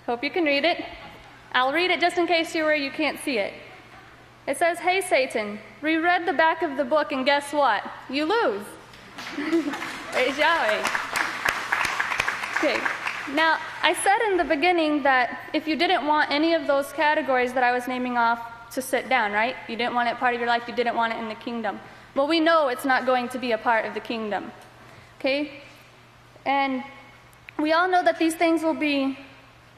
Hope you can read it. I'll read it just in case you're where you can't see it. It says, "Hey, Satan, reread the back of the book, and guess what? You lose." Praise Yahweh. Okay. Now, I said in the beginning that if you didn't want any of those categories that I was naming off to sit down, right? You didn't want it part of your life, you didn't want it in the kingdom. Well, we know it's not going to be a part of the kingdom. Okay? And we all know that these things will be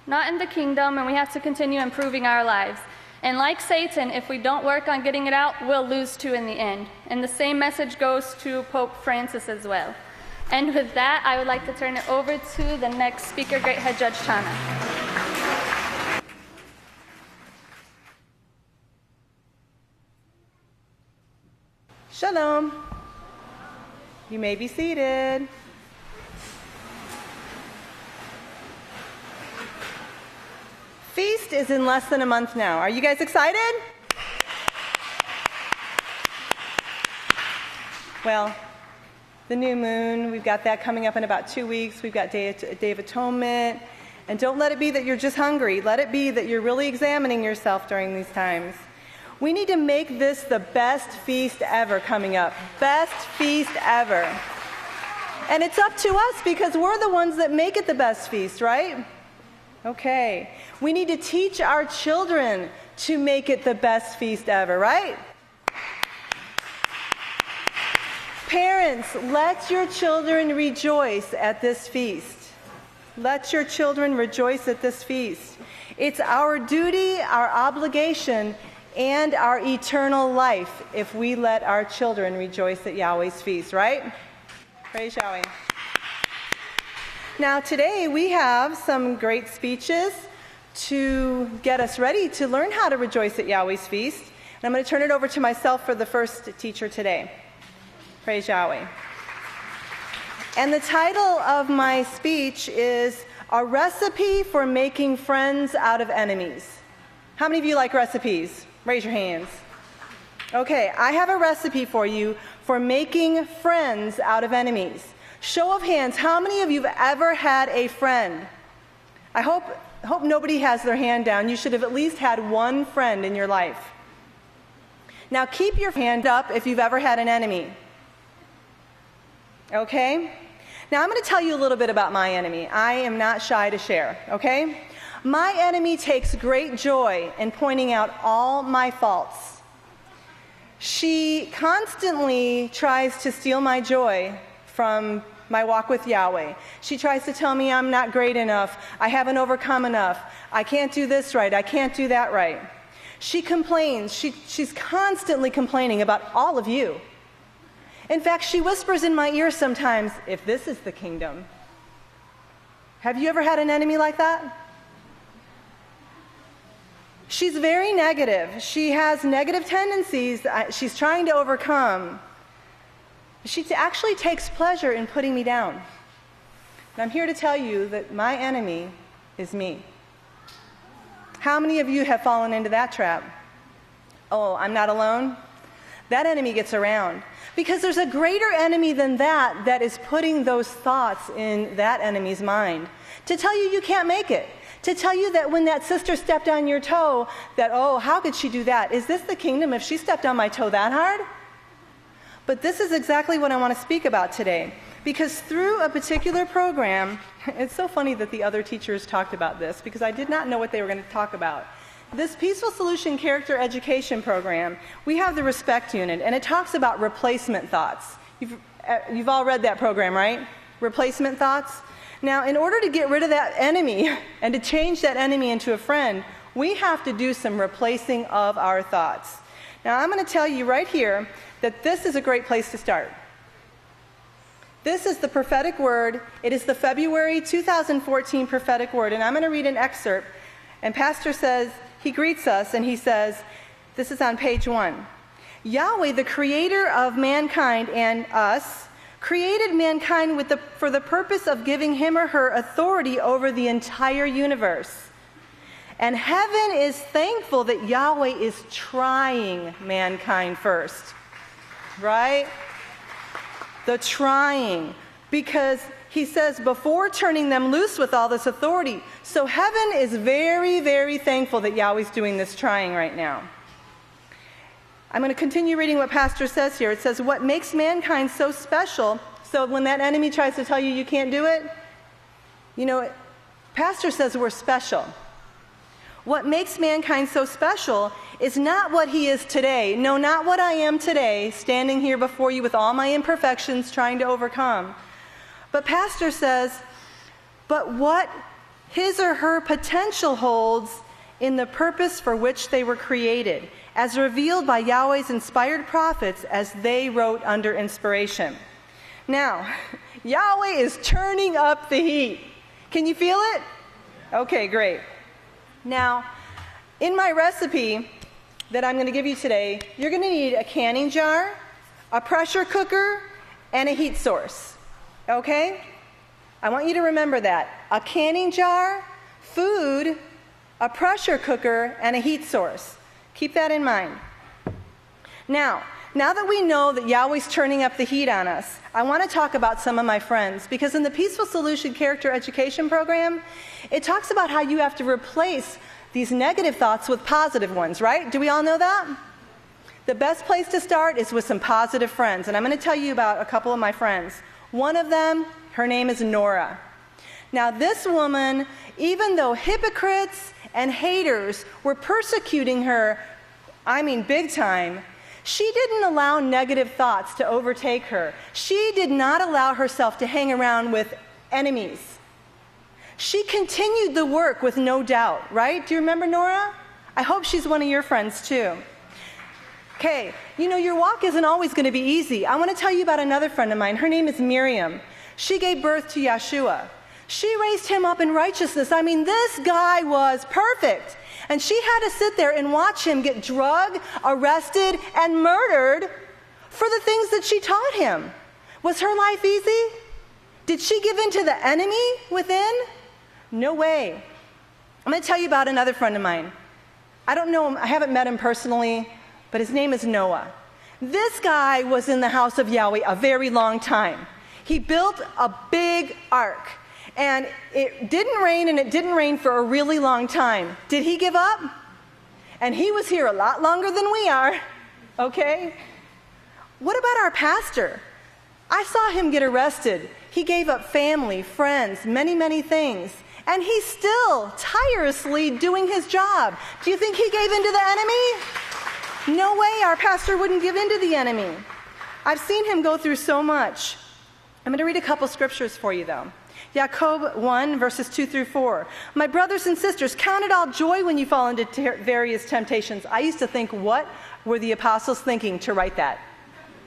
not in the kingdom, and we have to continue improving our lives. And like Satan, if we don't work on getting it out, we'll lose too in the end. And the same message goes to Pope Francis as well. And with that, I would like to turn it over to the next speaker, Great Head Judge Chana. Shalom. You may be seated. Feast is in less than a month now. Are you guys excited? Well, the new moon, we've got that coming up in about 2 weeks. We've got Day of Atonement. And don't let it be that you're just hungry. Let it be that you're really examining yourself during these times. We need to make this the best feast ever coming up. Best feast ever. And it's up to us because we're the ones that make it the best feast, right? Okay. We need to teach our children to make it the best feast ever, right? Parents, let your children rejoice at this feast. Let your children rejoice at this feast. It's our duty, our obligation, and our eternal life if we let our children rejoice at Yahweh's feast, right? Praise Yahweh. Now today we have some great speeches to get us ready to learn how to rejoice at Yahweh's feast. And I'm going to turn it over to myself for the first teacher today. Praise Yahweh. And the title of my speech is A Recipe for Making Friends Out of Enemies. How many of you like recipes? Raise your hands. Okay, I have a recipe for you for making friends out of enemies. Show of hands, how many of you have ever had a friend? I hope nobody has their hand down. You should have at least had one friend in your life. Now keep your hand up if you've ever had an enemy. Okay? Now I'm going to tell you a little bit about my enemy. I am not shy to share, okay? My enemy takes great joy in pointing out all my faults. She constantly tries to steal my joy from my walk with Yahweh. She tries to tell me I'm not great enough, I haven't overcome enough, I can't do this right, I can't do that right. She complains. She's constantly complaining about all of you. In fact, she whispers in my ear sometimes, if this is the kingdom. Have you ever had an enemy like that? She's very negative. She has negative tendencies she's trying to overcome. She actually takes pleasure in putting me down. And I'm here to tell you that my enemy is me. How many of you have fallen into that trap? Oh, I'm not alone? That enemy gets around. Because there's a greater enemy than that that is putting those thoughts in that enemy's mind. To tell you you can't make it. To tell you that when that sister stepped on your toe, that, oh, how could she do that? Is this the kingdom if she stepped on my toe that hard? But this is exactly what I want to speak about today. Because through a particular program, it's so funny that the other teachers talked about this, because I did not know what they were going to talk about. This Peaceful Solution Character Education Program, we have the Respect Unit, and it talks about replacement thoughts. You've all read that program, right? Replacement thoughts. Now, in order to get rid of that enemy and to change that enemy into a friend, we have to do some replacing of our thoughts. Now, I'm going to tell you right here that this is a great place to start. This is the prophetic word. It is the February 2014 prophetic word, and I'm going to read an excerpt. And Pastor says, he greets us, and he says, this is on page 1. Yahweh, the creator of mankind and us, created mankind for the purpose of giving him or her authority over the entire universe. And heaven is thankful that Yahweh is trying mankind first. Right? The trying. Because he says, before turning them loose with all this authority. So heaven is very, very thankful that Yahweh's doing this trying right now. I'm going to continue reading what Pastor says here. It says, what makes mankind so special, so when that enemy tries to tell you you can't do it, Pastor says we're special. What makes mankind so special is not what he is today. No, not what I am today, standing here before you with all my imperfections trying to overcome. But Pastor says, but what his or her potential holds in the purpose for which they were created, as revealed by Yahweh's inspired prophets as they wrote under inspiration. Now, Yahweh is turning up the heat. Can you feel it? Okay, great. Now, in my recipe that I'm going to give you today, you're going to need a canning jar, a pressure cooker, and a heat source. Okay? I want you to remember that. A canning jar, food, a pressure cooker, and a heat source. Keep that in mind. Now that we know that Yahweh's turning up the heat on us, I want to talk about some of my friends, because in the Peaceful Solution Character Education Program, it talks about how you have to replace these negative thoughts with positive ones, right? Do we all know that? The best place to start is with some positive friends, and I'm going to tell you about a couple of my friends. One of them, her name is Nora. Now this woman, even though hypocrites and haters were persecuting her, big time, she didn't allow negative thoughts to overtake her. She did not allow herself to hang around with enemies. She continued the work with no doubt, right? Do you remember Nora? I hope she's one of your friends too. Okay, your walk isn't always going to be easy. I want to tell you about another friend of mine. Her name is Miriam. She gave birth to Yeshua. She raised him up in righteousness. This guy was perfect. And she had to sit there and watch him get drugged, arrested, and murdered for the things that she taught him. Was her life easy? Did she give in to the enemy within? No way. I'm going to tell you about another friend of mine. I don't know him. I haven't met him personally, but his name is Noah. This guy was in the House of Yahweh a very long time. He built a big ark. And it didn't rain, and it didn't rain for a really long time. Did he give up? And he was here a lot longer than we are, okay? What about our pastor? I saw him get arrested. He gave up family, friends, many, many things. And he's still tirelessly doing his job. Do you think he gave in to the enemy? No way our pastor wouldn't give in to the enemy. I've seen him go through so much. I'm going to read a couple scriptures for you, though. Jacob 1, verses 2 through 4. My brothers and sisters, count it all joy when you fall into various temptations. I used to think, what were the apostles thinking to write that?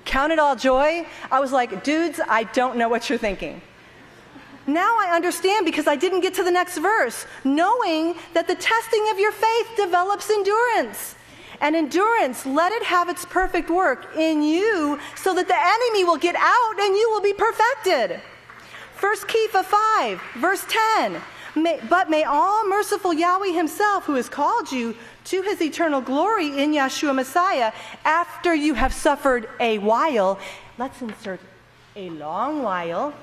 Count it all joy? I was like, dudes, I don't know what you're thinking. Now I understand, because I didn't get to the next verse. Knowing that the testing of your faith develops endurance. And endurance, let it have its perfect work in you, so that the enemy will get out and you will be perfected. 1 Kepha 5, verse 10. But may all merciful Yahweh himself, who has called you to his eternal glory in Yeshua Messiah, after you have suffered a while, let's insert a long while,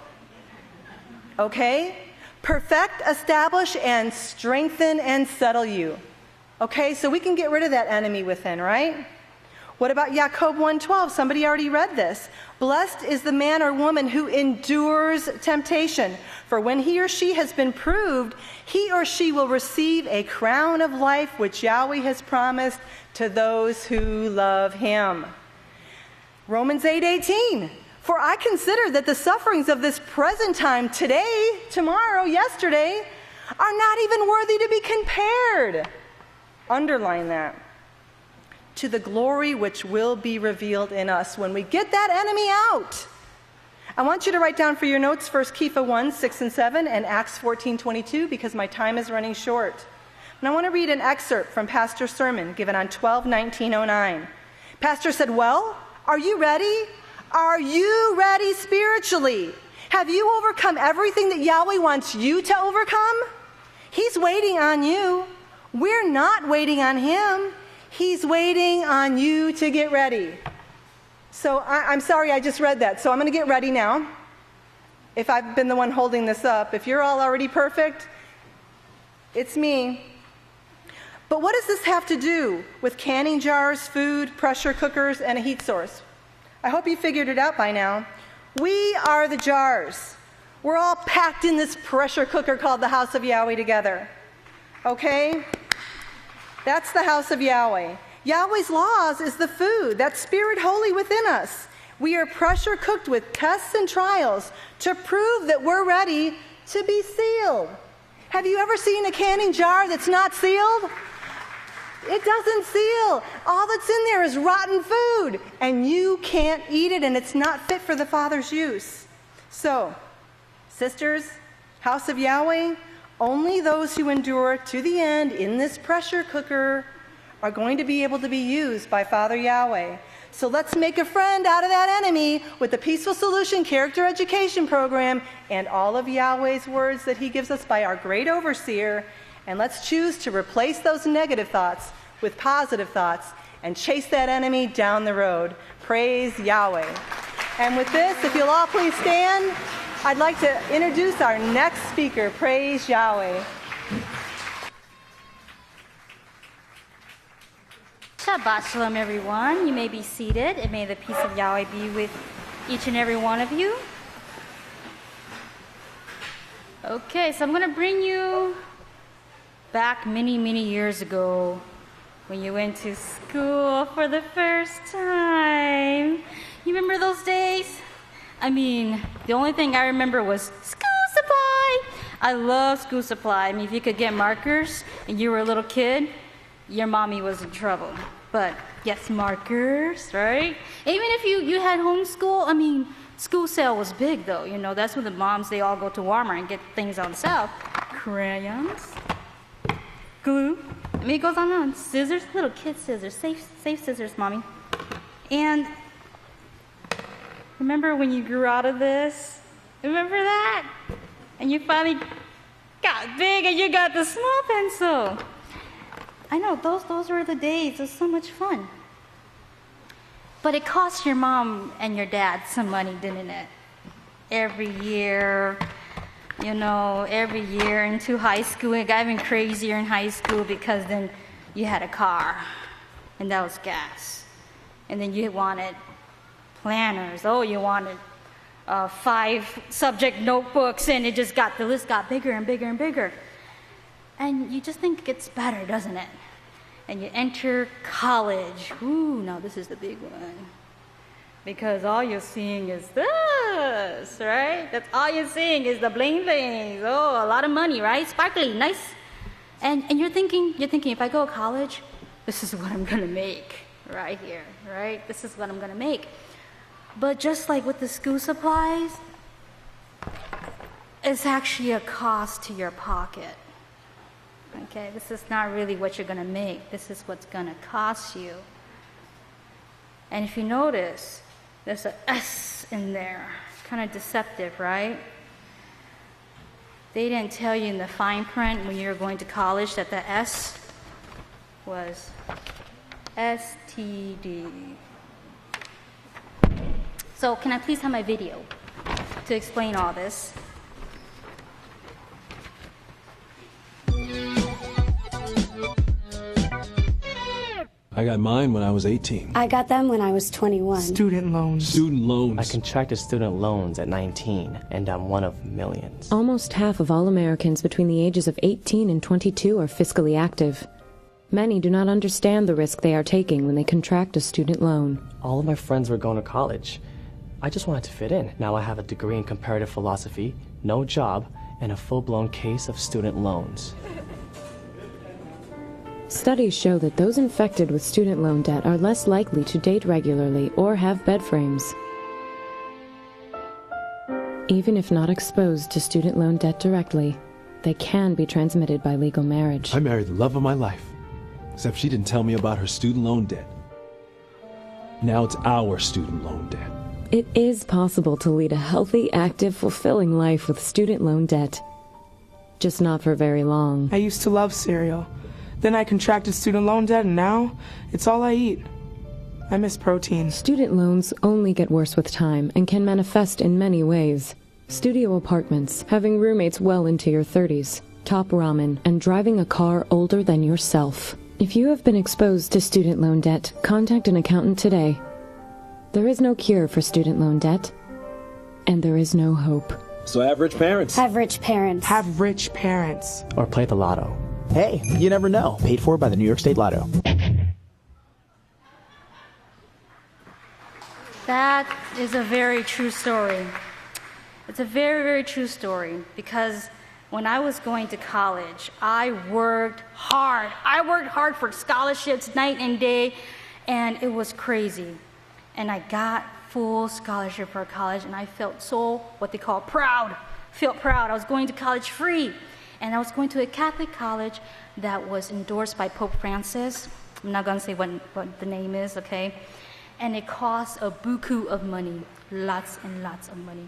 okay? Perfect, establish, and strengthen and settle you. Okay, so we can get rid of that enemy within, right? What about Jacob 1:12? Somebody already read this. Blessed is the man or woman who endures temptation, for when he or she has been proved, he or she will receive a crown of life which Yahweh has promised to those who love him. Romans 8:18. For I consider that the sufferings of this present time, today, tomorrow, yesterday, are not even worthy to be compared. Underline that. To the glory which will be revealed in us when we get that enemy out. I want you to write down for your notes 1 Kepha 1, 6 and 7, and Acts 14:22, because my time is running short. And I want to read an excerpt from Pastor's sermon given on 12/19/09. Pastor said, well, are you ready? Are you ready spiritually? Have you overcome everything that Yahweh wants you to overcome? He's waiting on you. We're not waiting on him. He's waiting on you to get ready. So I'm sorry I just read that. So I'm going to get ready now. if I've been the one holding this up. If you're all already perfect, it's me. But what does this have to do with canning jars, food, pressure cookers, and a heat source? I hope you figured it out by now. We are the jars. We're all packed in this pressure cooker called the House of Yahweh together. Okay? That's the House of Yahweh. Yahweh's laws is the food, that spirit holy within us. We are pressure cooked with tests and trials to prove that we're ready to be sealed. Have you ever seen a canning jar that's not sealed? It doesn't seal. All that's in there is rotten food, and you can't eat it, and it's not fit for the Father's use. So, sisters, House of Yahweh, only those who endure to the end in this pressure cooker are going to be able to be used by Father Yahweh. So let's make a friend out of that enemy with the Peaceful Solution Character Education Program and all of Yahweh's words that he gives us by our great overseer. And let's choose to replace those negative thoughts with positive thoughts and chase that enemy down the road. Praise Yahweh. And with this, if you'll all please stand, I'd like to introduce our next speaker. Praise Yahweh. Shabbat Shalom, everyone. You may be seated, and may the peace of Yahweh be with each and every one of you. Okay, so I'm going to bring you back many, many years ago when you went to school for the first time. You remember those days? I mean, the only thing I remember was school supply. I love school supply. I mean, if you could get markers and you were a little kid, your mommy was in trouble. But yes, markers, right? Even if you had homeschool, I mean, school sale was big though. You know, that's when the moms, they all go to Walmart and get things on sale. Crayons, glue, I mean, it goes on and on. Scissors, little kid scissors, safe scissors, mommy. And remember when you grew out of this? Remember that? And you finally got big and you got the small pencil. I know, those were the days. It was so much fun. But it cost your mom and your dad some money, didn't it? Every year, you know, every year into high school. It got even crazier in high school because then you had a car, and that was gas. And then you wanted planners. Oh, you wanted 5 subject notebooks, and the list got bigger and bigger and bigger. And you just think it gets better, doesn't it? And you enter college. Ooh, now this is the big one. Because all you're seeing is this, right? That's all you're seeing is the bling blings. Oh, a lot of money, right? Sparkly, nice. And you're thinking, if I go to college, this is what I'm gonna make right here, right? This is what I'm gonna make. But just like with the school supplies, it's actually a cost to your pocket. Okay, this is not really what you're going to make. This is what's going to cost you. And if you notice, there's an S in there. Kind of deceptive, right? They didn't tell you in the fine print when you were going to college that the S was STD. So can I please have my video to explain all this? I got mine when I was 18. I got them when I was 21. Student loans. Student loans. I contracted student loans at 19, and I'm one of millions. Almost half of all Americans between the ages of 18 and 22 are fiscally active. Many do not understand the risk they are taking when they contract a student loan. All of my friends were going to college. I just wanted to fit in. Now I have a degree in comparative philosophy, no job, and a full-blown case of student loans. Studies show that those infected with student loan debt are less likely to date regularly or have bed frames. Even if not exposed to student loan debt directly, they can be transmitted by legal marriage. I married the love of my life, except she didn't tell me about her student loan debt. Now it's our student loan debt. It is possible to lead a healthy, active, fulfilling life with student loan debt. Just not for very long. I used to love cereal. Then I contracted student loan debt, and now it's all I eat. I miss protein. Student loans only get worse with time and can manifest in many ways. Studio apartments, having roommates well into your 30s, top ramen, and driving a car older than yourself. If you have been exposed to student loan debt, contact an accountant today. There is no cure for student loan debt, and there is no hope. So have rich parents. Have rich parents. Have rich parents. Or play the lotto. Hey, you never know. Paid for by the New York State Lotto. That is a very true story. It's a very, very true story because when I was going to college, I worked hard. I worked hard for scholarships night and day, and it was crazy. And I got full scholarship for college, and I felt so, what they call proud. Felt proud. I was going to college free, and I was going to a Catholic college that was endorsed by Pope Francis. I'm not going to say what the name is, okay? And it cost a buku of money, lots and lots of money.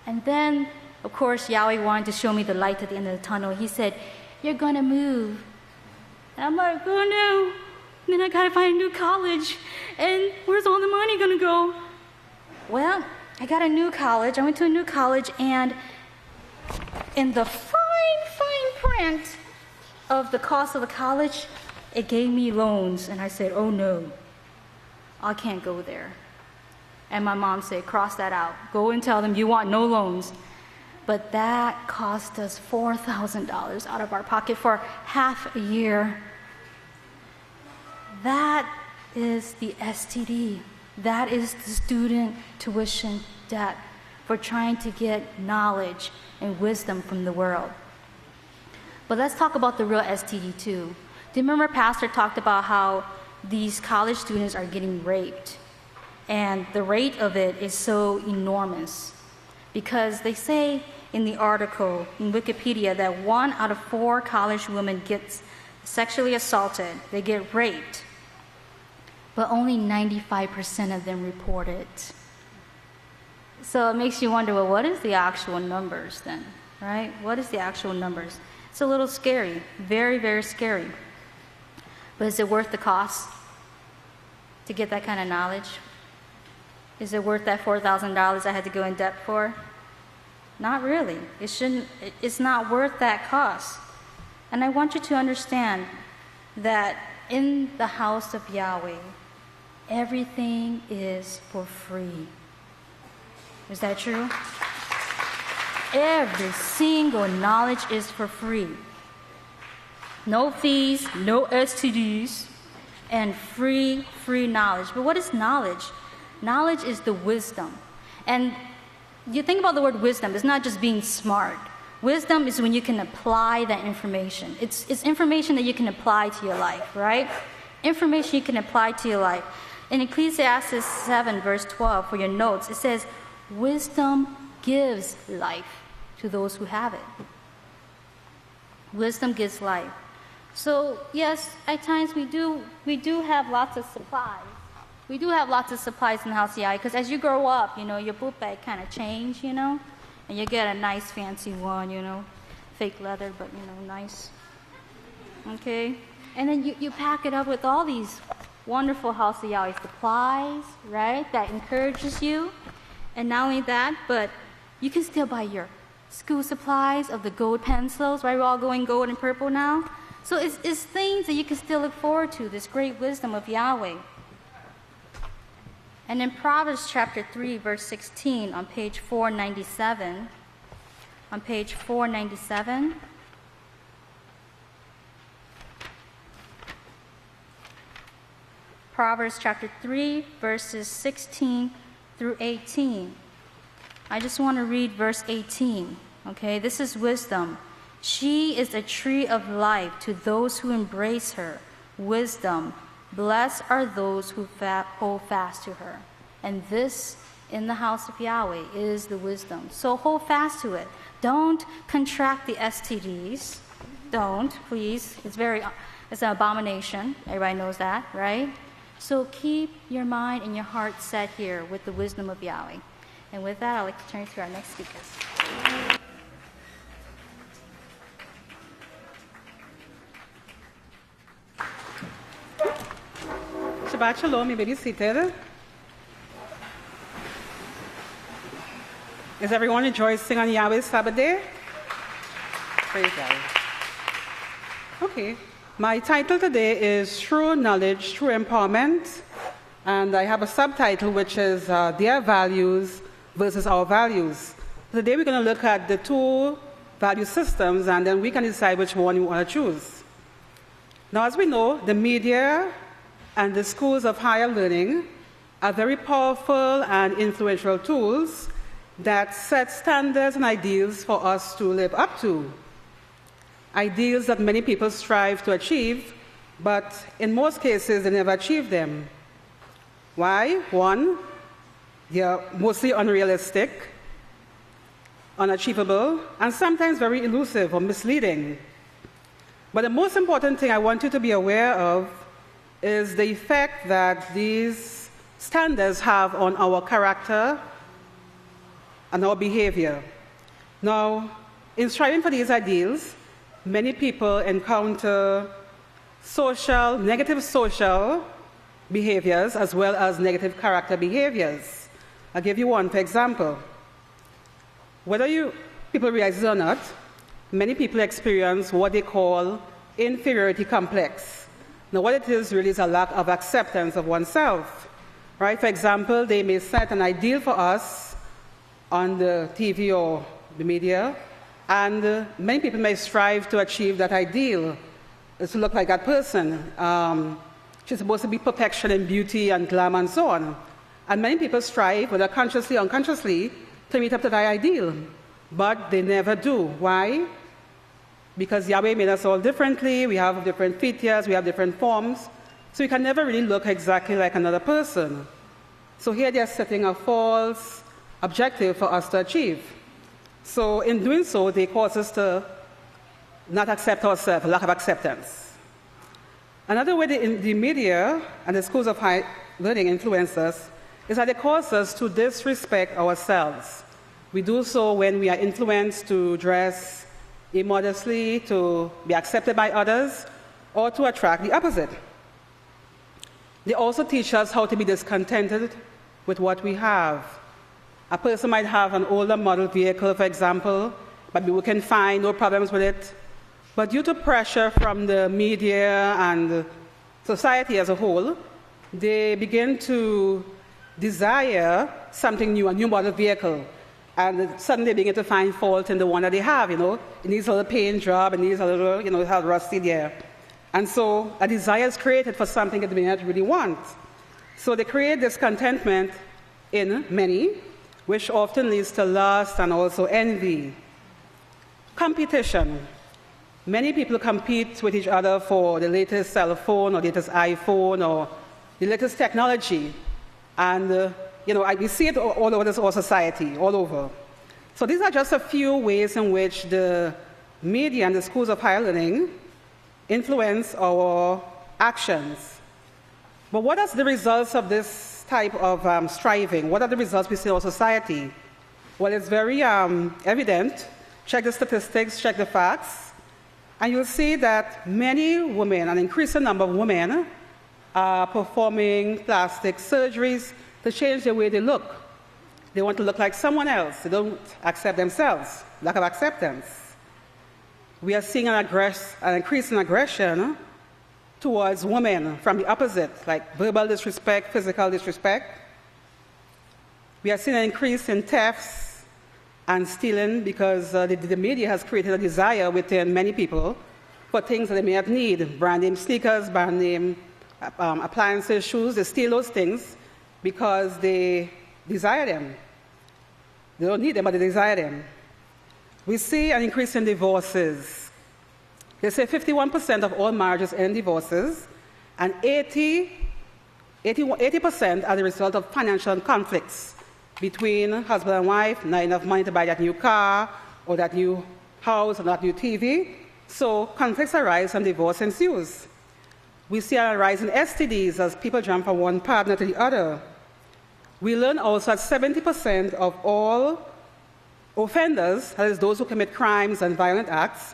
And then, of course, Yahweh wanted to show me the light at the end of the tunnel. He said, "You're going to move." And I'm like, "Oh no, then I got to find a new college. And where's all the money going to go?" Well, I got a new college. I went to a new college, and in the fine print of the cost of the college, it gave me loans. And I said, "Oh no, I can't go there." And my mom said, "Cross that out. Go and tell them you want no loans." But that cost us $4,000 out of our pocket for half a year. That is the STD. That is the student tuition debt for trying to get knowledge and wisdom from the world. But let's talk about the real STD too. Do you remember Pastor talked about how these college students are getting raped? And the rate of it is so enormous because they say in the article in Wikipedia that 1 out of 4 college women gets sexually assaulted. They get raped. But only 95% of them report it. So it makes you wonder, well, what is the actual numbers then, right? What is the actual numbers? It's a little scary, very, very scary. But is it worth the cost to get that kind of knowledge? Is it worth that $4,000 I had to go in debt for? Not really. It's not worth that cost. And I want you to understand that in the house of Yahweh, everything is for free. Is that true? Every single knowledge is for free. No fees, no STDs, and free knowledge. But what is knowledge? Knowledge is the wisdom. And you think about the word wisdom, it's not just being smart. Wisdom is when you can apply that information. It's information that you can apply to your life, right? Information you can apply to your life. In Ecclesiastes 7, verse 12, for your notes, it says, "Wisdom gives life to those who have it." Wisdom gives life. So, yes, at times we do have lots of supplies. We do have lots of supplies in the house of Yahweh, because as you grow up, your book bag kind of change, and you get a nice fancy one, fake leather, but, nice. Okay? And then you pack it up with all these wonderful house of Yahweh supplies, right, that encourages you. And not only that, but you can still buy your school supplies of the gold pencils, right? We're all going gold and purple now. So it's things that you can still look forward to, this great wisdom of Yahweh. And in Proverbs chapter 3, verse 16, on page 497, Proverbs chapter 3, verses 16 through 18. I just want to read verse 18, okay? This is wisdom. "She is a tree of life to those who embrace her. Wisdom. Blessed are those who hold fast to her." And this, in the house of Yahweh, is the wisdom. So hold fast to it. Don't contract the STDs. Don't, please. It's an abomination. Everybody knows that, right? So keep your mind and your heart set here with the wisdom of Yahweh. And with that, I'd like to turn to our next speakers. Shabbat Shalom, you may be seated. Is everyone rejoicing on Yahweh's Sabbath day? Praise God. Okay, my title today is True Knowledge, True Empowerment, and I have a subtitle which is Their Values versus Our Values. Today we're going to look at the two value systems, and then we can decide which one you want to choose. Now, as we know, the media and the schools of higher learning are very powerful and influential tools that set standards and ideals for us to live up to. Ideals that many people strive to achieve, but in most cases, they never achieve them. Why? One, they are mostly unrealistic, unachievable, and sometimes very elusive or misleading. But the most important thing I want you to be aware of is the effect that these standards have on our character and our behavior. Now, in striving for these ideals, many people encounter negative social behaviors as well as negative character behaviors. I'll give you one, for example. Whether people realize it or not, many people experience what they call inferiority complex. Now, what it is really is a lack of acceptance of oneself. Right? For example, they may set an ideal for us on the TV or the media, and many people may strive to achieve that ideal, is to look like that person. She's supposed to be perfection and beauty and glamour and so on. And many people strive, whether consciously or unconsciously, to meet up to that ideal. But they never do. Why? Because Yahweh made us all differently. We have different features, we have different forms. So we can never really look exactly like another person. So here they are setting a false objective for us to achieve. So in doing so, they cause us to not accept ourselves, a lack of acceptance. Another way the media and the schools of high learning influence us is that they cause us to disrespect ourselves. We do so when we are influenced to dress immodestly, to be accepted by others, or to attract the opposite. They also teach us how to be discontented with what we have. A person might have an older model vehicle, for example, but we can find no problems with it. But due to pressure from the media and society as a whole, they begin to desire something new, a new model vehicle. And suddenly they begin to find fault in the one that they have, It needs a little paint job, it needs a little, it has rusty there. And so a desire is created for something that they may not really want. So they create discontentment in many, which often leads to lust and also envy. Competition. Many people compete with each other for the latest cell phone or latest iPhone or the latest technology. And, we see it all over our society, all over. So these are just a few ways in which the media and the schools of higher learning influence our actions. But what are the results of this type of striving? What are the results we see in our society? Well, it's very evident. Check the statistics, check the facts, and you'll see that many women, an increasing number of women, are performing plastic surgeries to change the way they look. They want to look like someone else. They don't accept themselves, lack of acceptance. We are seeing an increase in aggression towards women from the opposite, like verbal disrespect, physical disrespect. We are seeing an increase in thefts and stealing because the media has created a desire within many people for things that they may not need. Brand name sneakers, brand name appliances, shoes. They steal those things because they desire them. They don't need them, but they desire them. We see an increase in divorces. They say 51% of all marriages end in divorces, and 80% are the result of financial conflicts between husband and wife, not enough money to buy that new car, or that new house, or that new TV. So conflicts arise and divorce ensues. We see a rise in STDs as people jump from one partner to the other. We learn also that 70% of all offenders, that is those who commit crimes and violent acts,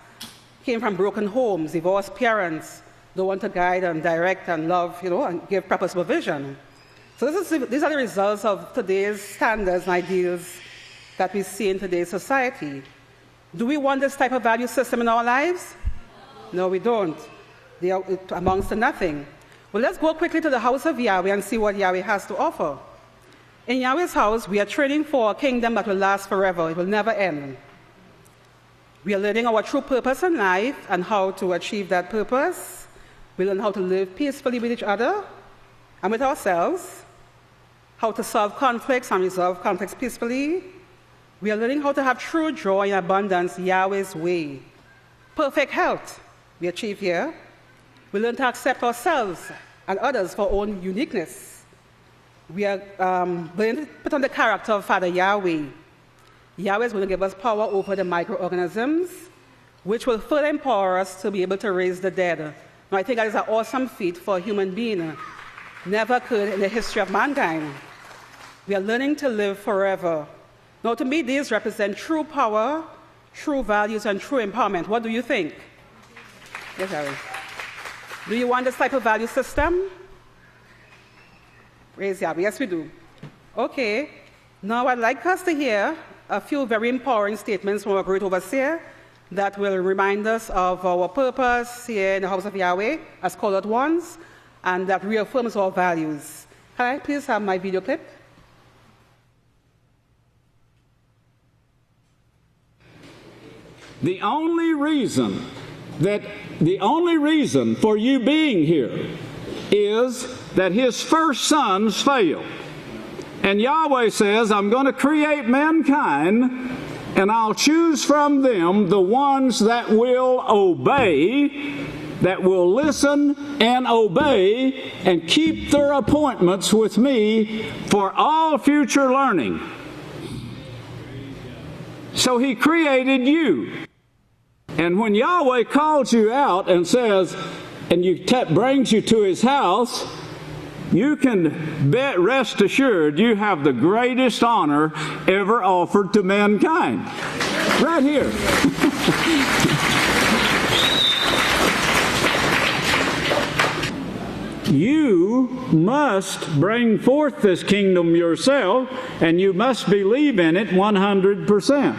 came from broken homes, divorced parents, don't want to guide and direct and love, and give proper supervision. So these are the results of today's standards and ideals that we see in today's society. Do we want this type of value system in our lives? No, we don't. They are amounts to nothing. Well, let's go quickly to the house of Yahweh and see what Yahweh has to offer. In Yahweh's house, we are training for a kingdom that will last forever. It will never end. We are learning our true purpose in life and how to achieve that purpose. We learn how to live peacefully with each other and with ourselves, how to solve conflicts and resolve conflicts peacefully. We are learning how to have true joy and abundance Yahweh's way. Perfect health we achieve here. We learn to accept ourselves and others for our own uniqueness. We are learning to put on the character of Father Yahweh. Yahweh is going to give us power over the microorganisms, which will further empower us to be able to raise the dead. Now, I think that is an awesome feat for a human being. Never occurred in the history of mankind. We are learning to live forever. Now, to me, these represent true power, true values, and true empowerment. What do you think? Yes, Harry. Do you want this type of value system? Raise Yahweh. Yes, we do. Okay. Now, I'd like us to hear a few very empowering statements from our great overseer that will remind us of our purpose here in the house of Yahweh as called ones, and that reaffirms our values. Can I please have my video clip? The only reason for you being here is that his first sons failed. And Yahweh says, I'm going to create mankind, and I'll choose from them the ones that will obey, that will listen and obey, and keep their appointments with me for all future learning. So he created you. And when Yahweh calls you out and says, and brings you to his house, you can rest assured you have the greatest honor ever offered to mankind. Right here. You must bring forth this kingdom yourself, and you must believe in it 100%.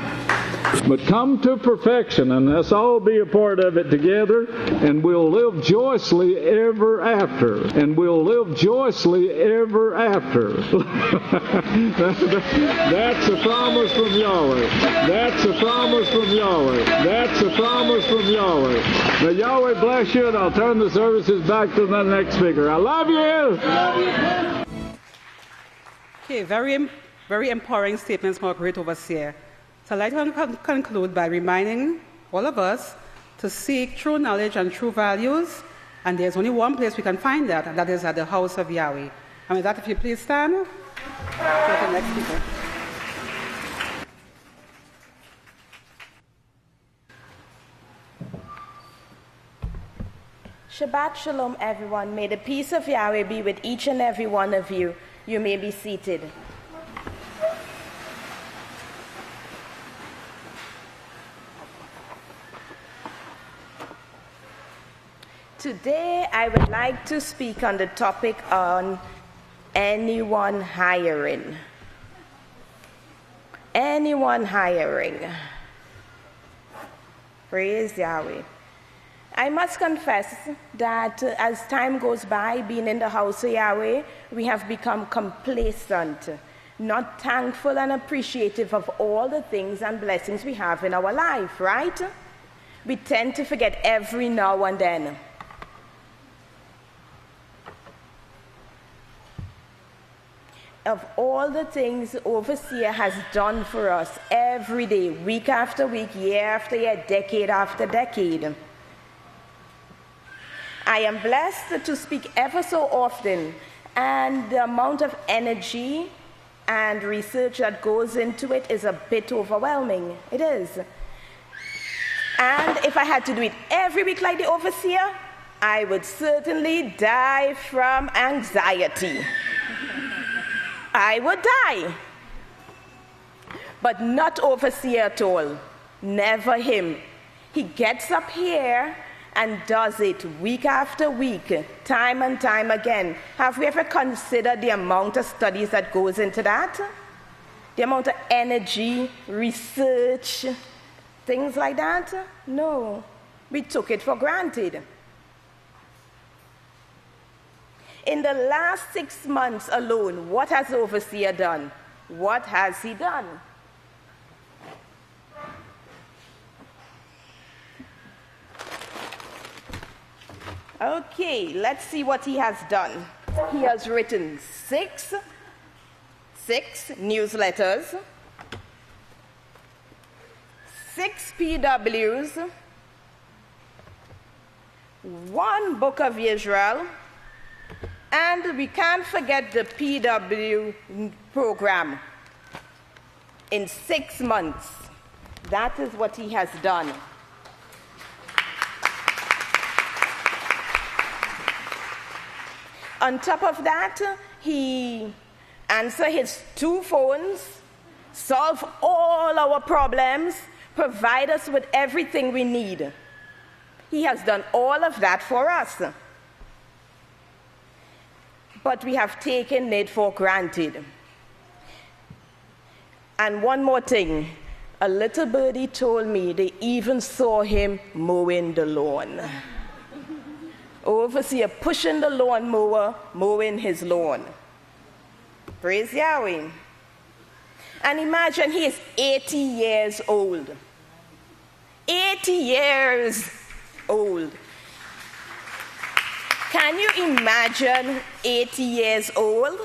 But come to perfection, and let's all be a part of it together, and we'll live joyously ever after. And we'll live joyously ever after. That's a promise from Yahweh. That's a promise from Yahweh. That's a promise from Yahweh. Now, Yahweh bless you, and I'll turn the services back to the next speaker. I love you! Okay, very empowering statements from our great overseer. So I'd like to conclude by reminding all of us to seek true knowledge and true values, and there's only one place we can find that, and that is at the house of Yahweh. And with that, if you please stand, go to the next speaker. Shabbat Shalom, everyone. May the peace of Yahweh be with each and every one of you. You may be seated. Today, I would like to speak on the topic on anyone hiring. Anyone hiring. Praise Yahweh. I must confess that as time goes by, being in the house of Yahweh, we have become complacent, not thankful and appreciative of all the things and blessings we have in our life, right? We tend to forget every now and then. Of all the things the overseer has done for us every day, week after week, year after year, decade after decade. I am blessed to speak ever so often, and the amount of energy and research that goes into it is a bit overwhelming. It is. And if I had to do it every week like the overseer, I would certainly die from anxiety. I would die. But not overseer at all. Never him. He gets up here and does it week after week, time and time again. Have we ever considered the amount of studies that goes into that? the amount of energy, research, things like that? No. We took it for granted. In the last 6 months alone, what has the overseer done? What has he done? Okay, let's see what he has done. He has written six newsletters, 6 PWs, 1 book of Yisrayl, and we can't forget the PW program in 6 months. That is what he has done. On top of that, he answered his 2 phones, solved all our problems, provide us with everything we need. He has done all of that for us. But we have taken it for granted. And one more thing, a little birdie told me they even saw him mowing the lawn. Overseer pushing the lawnmower, mowing his lawn. Praise Yahweh. And imagine he is 80 years old. 80 years old. Can you imagine 80 years old?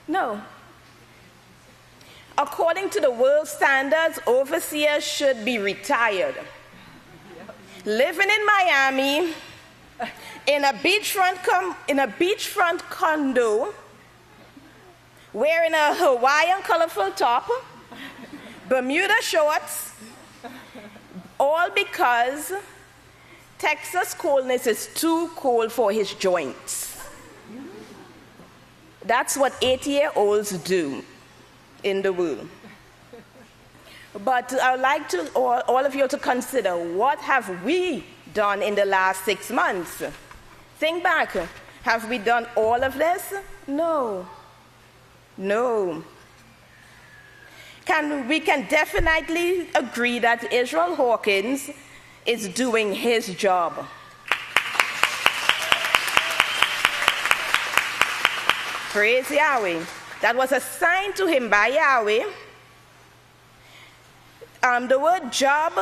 No. According to the world standards, overseers should be retired. Living in Miami, in a beachfront condo, wearing a Hawaiian colorful top, Bermuda shorts, all because Texas coldness is too cold for his joints. That's what 80-year-olds do in the world. But I would like to all of you to consider, what have we done in the last 6 months? Think back. Have we done all of this? No. No. We can definitely agree that Israel Hawkins is doing his job. Praise Yahweh. That was assigned to him by Yahweh. The word job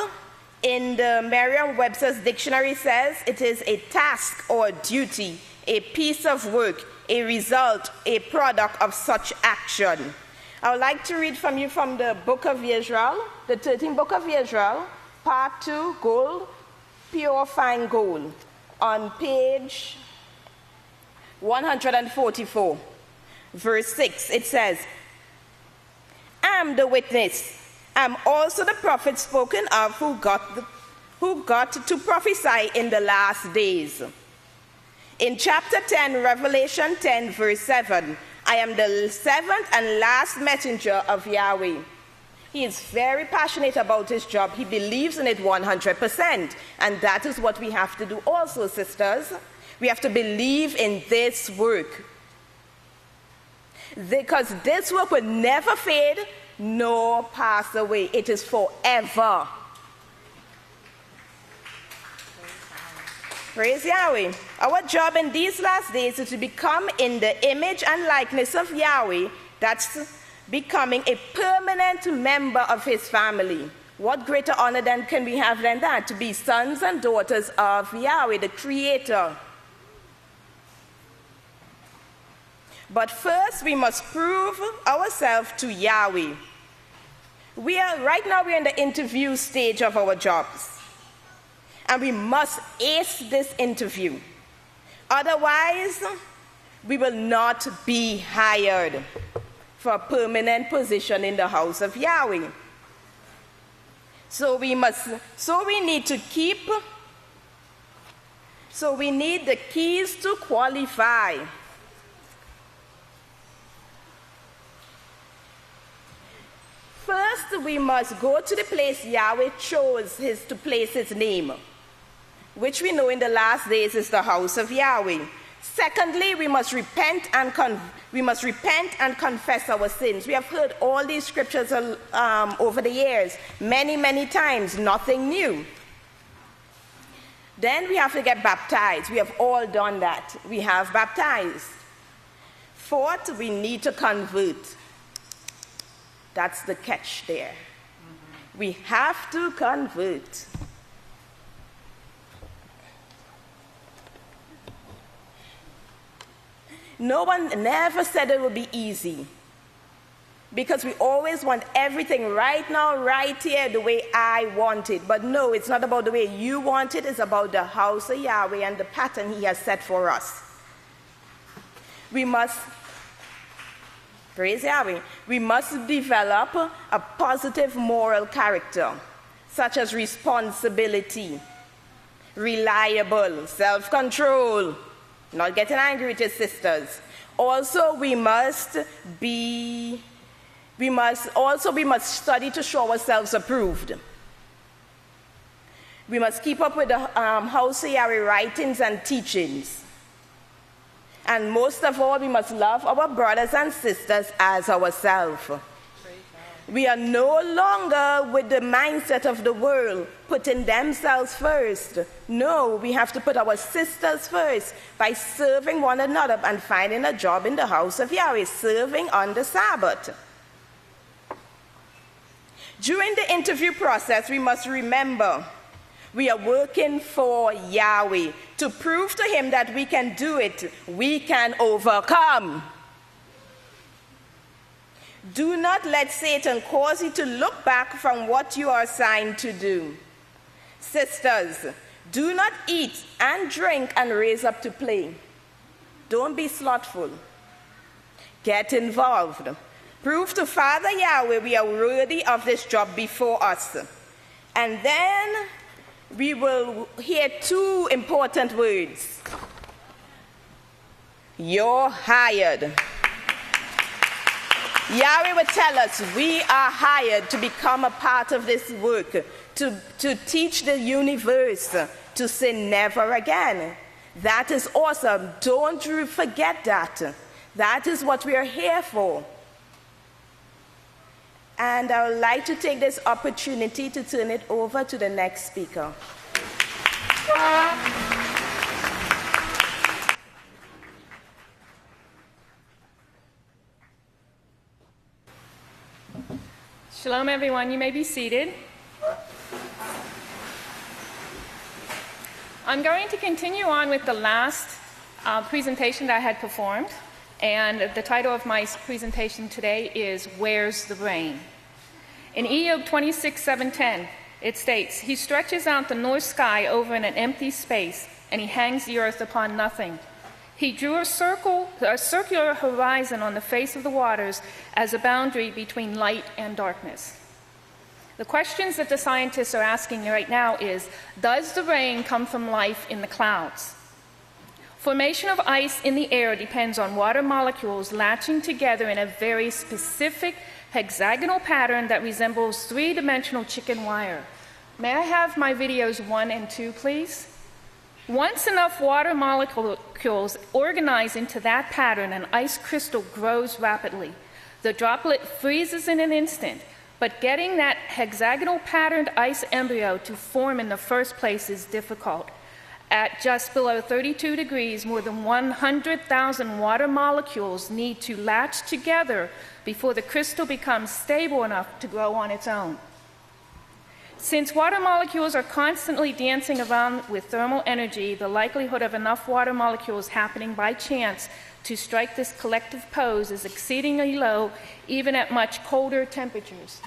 in the Merriam-Webster's dictionary says it is a task or a duty, a piece of work, a result, a product of such action. I would like to read from you from the book of Yisrayl, the 13th book of Yisrayl, part 2, gold, pure fine gold, on page 144, verse 6. It says, I'm the witness. I'm also the prophet spoken of who got to prophesy in the last days. In chapter 10, Revelation 10, verse 7, I am the 7th and last messenger of Yahweh. He is very passionate about his job. He believes in it 100%. And that is what we have to do also, sisters. We have to believe in this work. Because this work will never fade nor pass away. It is forever. Praise Yahweh. Our job in these last days is to become in the image and likeness of Yahweh. That's becoming a permanent member of his family. What greater honor then can we have than that? To be sons and daughters of Yahweh, the Creator. But first, we must prove ourselves to Yahweh. Right now, we're in the interview stage of our jobs. And we must ace this interview. Otherwise, we will not be hired for a permanent position in the house of Yahweh. So we need the keys to qualify. First, we must go to the place Yahweh chose to place his name, which we know in the last days is the house of Yahweh. Secondly, we must repent and confess our sins. We have heard all these scriptures over the years, many, many times, nothing new. Then we have to get baptized. We have all done that. We have baptized. Fourth, we need to convert. That's the catch there. We have to convert. No one never said it would be easy, because we always want everything right now, right here, the way I want it. But no, it's not about the way you want it. It's about the house of Yahweh and the pattern He has set for us. We must, praise Yahweh, we must develop a positive moral character, such as responsibility, reliable, self-control, not getting angry with your sisters. Also, we must study to show ourselves approved. We must keep up with the House of Yahweh writings and teachings. And most of all, we must love our brothers and sisters as ourselves. We are no longer with the mindset of the world, putting themselves first. No, we have to put our sisters first by serving one another and finding a job in the house of Yahweh, serving on the Sabbath. During the interview process, we must remember we are working for Yahweh to prove to Him that we can do it, we can overcome. Do not let Satan cause you to look back from what you are assigned to do. Sisters, do not eat and drink and raise up to play. Don't be slothful. Get involved. Prove to Father Yahweh we are worthy of this job before us. And then we will hear two important words. You're hired. Yahweh will tell us we are hired to become a part of this work, to teach the universe to sin never again. That is awesome. Don't forget that. That is what we are here for. And I would like to take this opportunity to turn it over to the next speaker. Shalom, everyone. You may be seated. I'm going to continue on with the last presentation that I had performed, and the title of my presentation today is Where's the Rain? In Job 26:7-10, it states, He stretches out the north sky over an empty space, and He hangs the earth upon nothing. He drew a circular horizon on the face of the waters as a boundary between light and darkness. The questions that the scientists are asking right now is, does the rain come from life in the clouds? Formation of ice in the air depends on water molecules latching together in a very specific hexagonal pattern that resembles three-dimensional chicken wire. May I have my videos 1 and 2, please? Once enough water molecules organize into that pattern, an ice crystal grows rapidly. The droplet freezes in an instant, but getting that hexagonal patterned ice embryo to form in the first place is difficult. At just below 32 degrees, more than 100,000 water molecules need to latch together before the crystal becomes stable enough to grow on its own. Since water molecules are constantly dancing around with thermal energy, the likelihood of enough water molecules happening by chance to strike this collective pose is exceedingly low, even at much colder temperatures.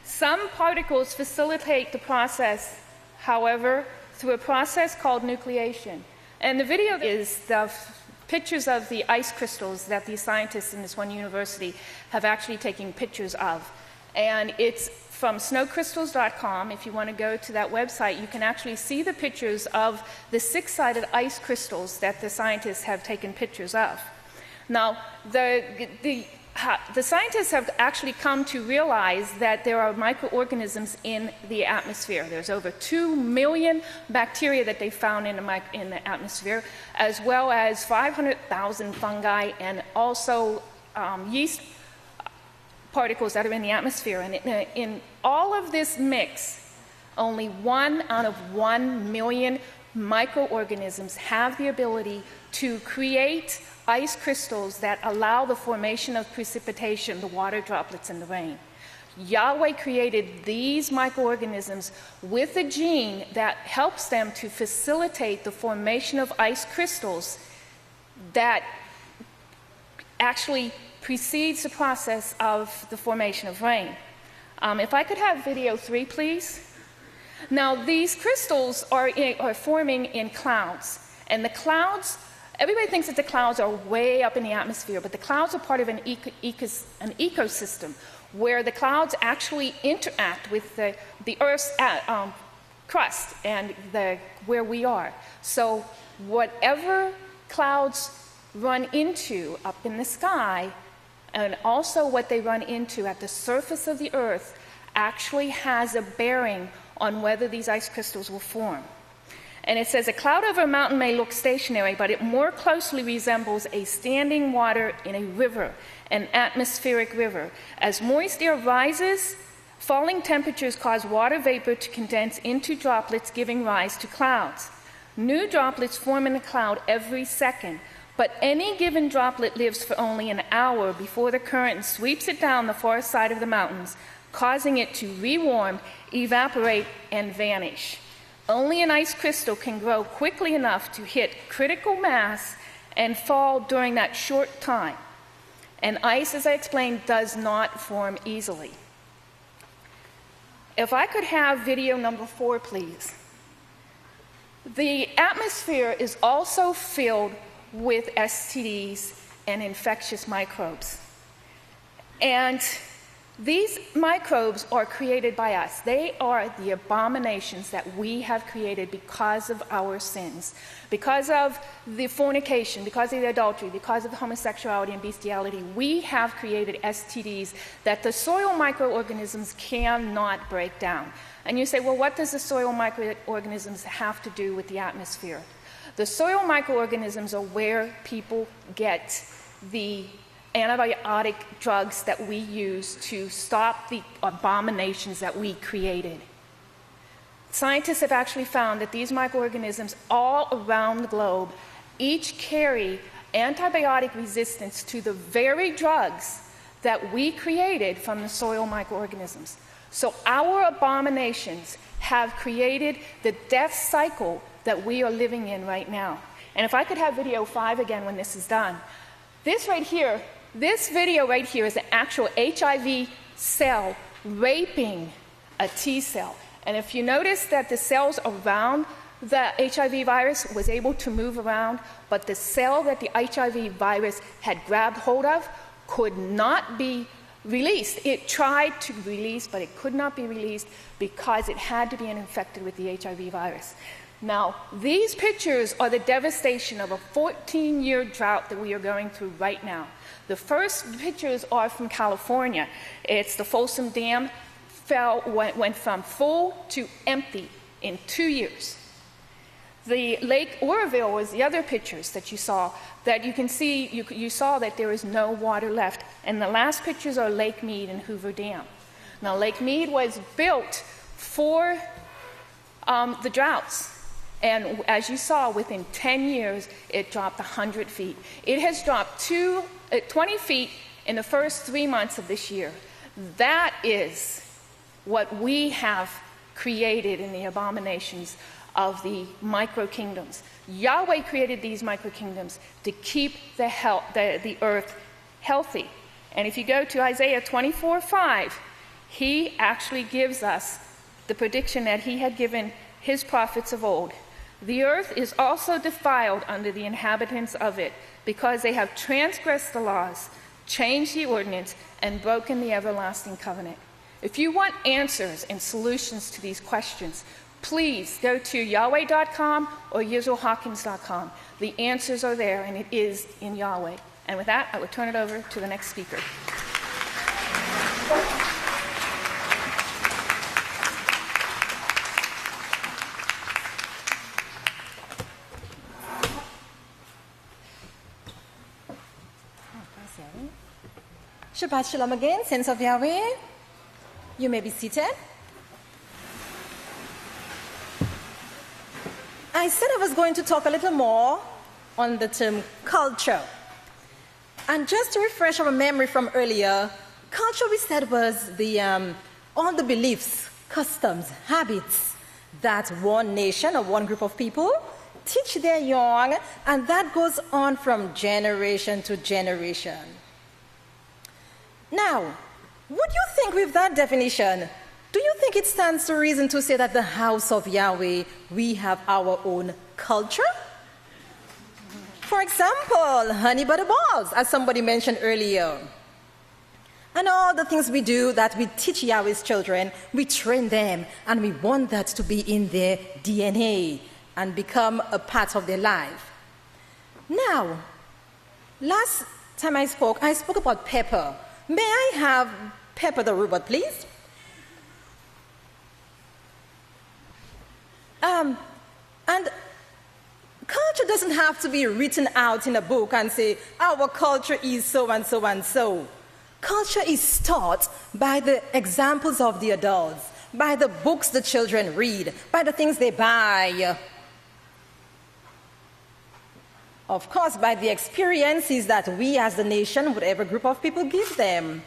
Some particles facilitate the process, however, through a process called nucleation. And the video is the pictures of the ice crystals that the scientists in this one university have actually taken pictures of. And it's from snowcrystals.com. If you want to go to that website, you can actually see the pictures of the six-sided ice crystals that the scientists have taken pictures of. Now, the the scientists have actually come to realize that there are microorganisms in the atmosphere. There's over 2 million bacteria that they found in the atmosphere, as well as 500,000 fungi and also yeast particles that are in the atmosphere. And in all of this mix, only 1 out of 1 million microorganisms have the ability to create ice crystals that allow the formation of precipitation, the water droplets in the rain. Yahweh created these microorganisms with a gene that helps them to facilitate the formation of ice crystals that actually precedes the process of the formation of rain. If I could have video 3, please. Now, these crystals are forming in clouds, and the clouds, everybody thinks that the clouds are way up in the atmosphere, but the clouds are part of an ecosystem where the clouds actually interact with the Earth's crust and where we are. So whatever clouds run into up in the sky, and also what they run into at the surface of the Earth, actually has a bearing on whether these ice crystals will form. And it says, a cloud over a mountain may look stationary, but it more closely resembles a standing water in a river, an atmospheric river. As moist air rises, falling temperatures cause water vapor to condense into droplets, giving rise to clouds. New droplets form in a cloud every second, but any given droplet lives for only an hour before the current sweeps it down the far side of the mountains, causing it to rewarm, evaporate, and vanish. Only an ice crystal can grow quickly enough to hit critical mass and fall during that short time. And ice, as I explained, does not form easily. If I could have video number 4, please. The atmosphere is also filled with STDs and infectious microbes. And these microbes are created by us. They are the abominations that we have created because of our sins, because of the fornication, because of the adultery, because of the homosexuality and bestiality. We have created STDs that the soil microorganisms cannot break down. And you say, well, what does the soil microorganisms have to do with the atmosphere? The soil microorganisms are where people get the antibiotic drugs that we use to stop the abominations that we created. Scientists have actually found that these microorganisms all around the globe each carry antibiotic resistance to the very drugs that we created from the soil microorganisms. So our abominations have created the death cycle that we are living in right now. And if I could have video 5 again when this is done. This video right here is an actual HIV cell raping a T cell. And if you notice that the cells around the HIV virus was able to move around, but the cell that the HIV virus had grabbed hold of could not be released. It tried to release, but it could not be released because it had to be infected with the HIV virus. Now, these pictures are the devastation of a 14-year drought that we are going through right now. The first pictures are from California. It's the Folsom Dam went from full to empty in 2 years. The Lake Oroville was the other pictures that you saw, that you can see, you saw that there is no water left. And the last pictures are Lake Mead and Hoover Dam. Now, Lake Mead was built for the droughts. And as you saw, within 10 years, it dropped 100 feet. It has dropped 20 feet in the first 3 months of this year. That is what we have created in the abominations of the micro-kingdoms. Yahweh created these micro-kingdoms to keep the earth healthy. And if you go to Isaiah 24:5, he actually gives us the prediction that he had given his prophets of old. The earth is also defiled under the inhabitants of it, because they have transgressed the laws, changed the ordinance, and broken the everlasting covenant. If you want answers and solutions to these questions, please go to Yahweh.com or YisraelHawkins.com. The answers are there, and it is in Yahweh. And with that, I will turn it over to the next speaker. Shabbat Shalom again, saints of Yahweh. You may be seated. I said I was going to talk a little more on the term culture. And just to refresh our memory from earlier, culture we said was all the beliefs, customs, habits that one nation or one group of people teach their young, and that goes on from generation to generation. Now, what do you think with that definition? Do you think it stands to reason to say that the House of Yahweh, we have our own culture? For example, honey butter balls, as somebody mentioned earlier. And all the things we do that we teach Yahweh's children, we train them, and we want that to be in their DNA and become a part of their life. Now, last time I spoke about Pepper. May I have Pepper the robot, please? And culture doesn't have to be written out in a book and say, our culture is so and so and so. Culture is taught by the examples of the adults, by the books the children read, by the things they buy. Of course, by the experiences that we as the nation, whatever group of people, give them.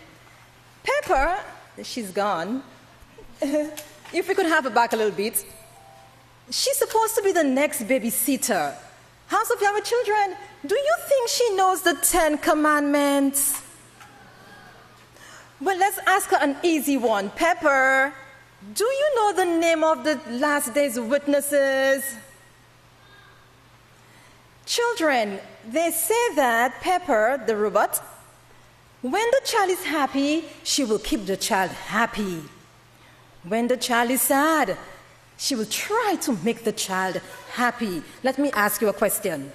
Pepper, she's gone. If we could have her back a little bit. She's supposed to be the next babysitter. House of Yahweh children, do you think she knows the 10 Commandments? Well, let's ask her an easy one. Pepper, do you know the name of the last day's witnesses? Children, they say that Pepper, the robot, when the child is happy, she will keep the child happy. When the child is sad, she will try to make the child happy. Let me ask you a question.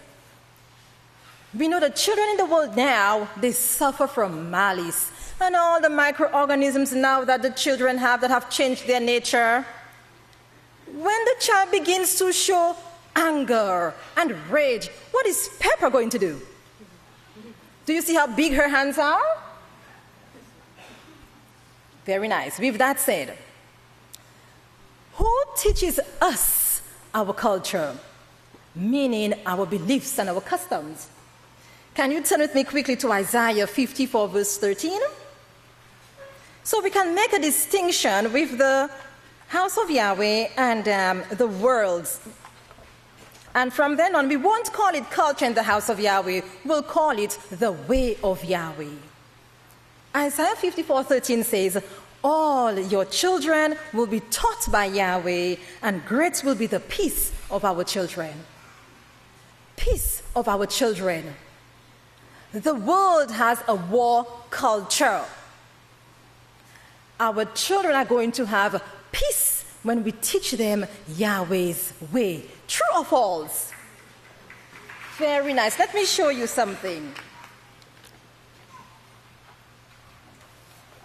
We know that children in the world now, they suffer from malice and all the microorganisms now that the children have that have changed their nature. When the child begins to show anger and rage, what is Pepper going to do? Do you see how big her hands are? Very nice. With that said, who teaches us our culture, meaning our beliefs and our customs? Can you turn with me quickly to Isaiah 54, verse 13? So we can make a distinction with the House of Yahweh and the world. And from then on, we won't call it culture in the House of Yahweh. We'll call it the way of Yahweh. Isaiah 54:13 says, all your children will be taught by Yahweh, and great will be the peace of our children. Peace of our children. The world has a war culture. Our children are going to have peace when we teach them Yahweh's way. True or false? Very nice. Let me show you something.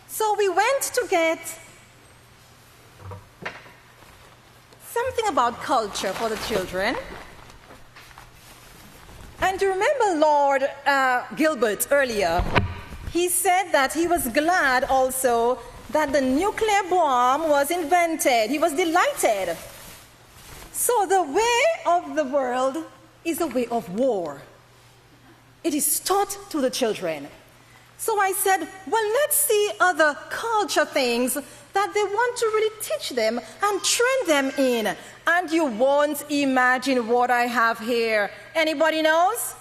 So we went to get something about culture for the children. And you remember Lord Gilbert earlier, he said that he was glad also that the nuclear bomb was invented. He was delighted. So the way of the world is a way of war. It is taught to the children. So I said, well, let's see other culture things that they want to really teach them and train them in. And you won't imagine what I have here. Anybody knows?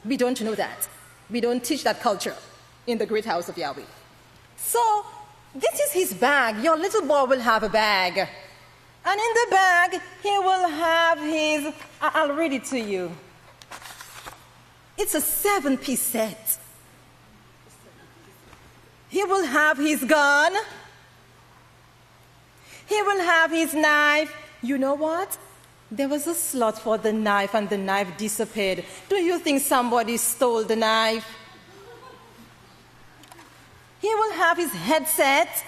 We don't know that. We don't teach that culture in the great House of Yahweh. So this is his bag. Your little boy will have a bag. And in the bag, he will have his, I'll read it to you. It's a 7-piece set. He will have his gun. He will have his knife. You know what? There was a slot for the knife and the knife disappeared. Do you think somebody stole the knife? He will have his headset.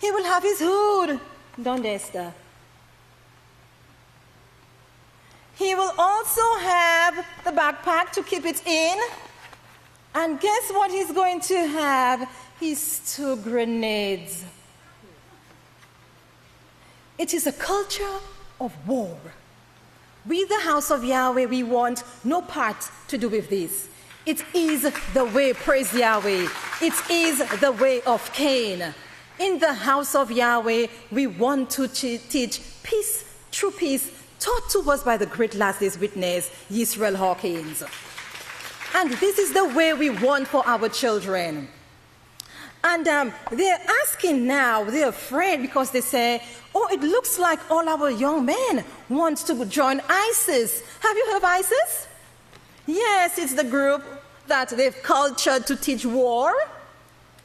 He will have his hood. Don't Esther. He will also have the backpack to keep it in. And guess what he's going to have? His 2 grenades. It is a culture of war. We, the House of Yahweh, we want no part to do with this. It is the way, praise Yahweh. It is the way of Cain. In the House of Yahweh, we want to teach peace, true peace, taught to us by the great last days witness, Yisrayl Hawkins. And this is the way we want for our children. And they're asking now, they're afraid because they say, oh, it looks like all our young men want to join ISIS. Have you heard of ISIS? Yes, it's the group that they've cultured to teach war.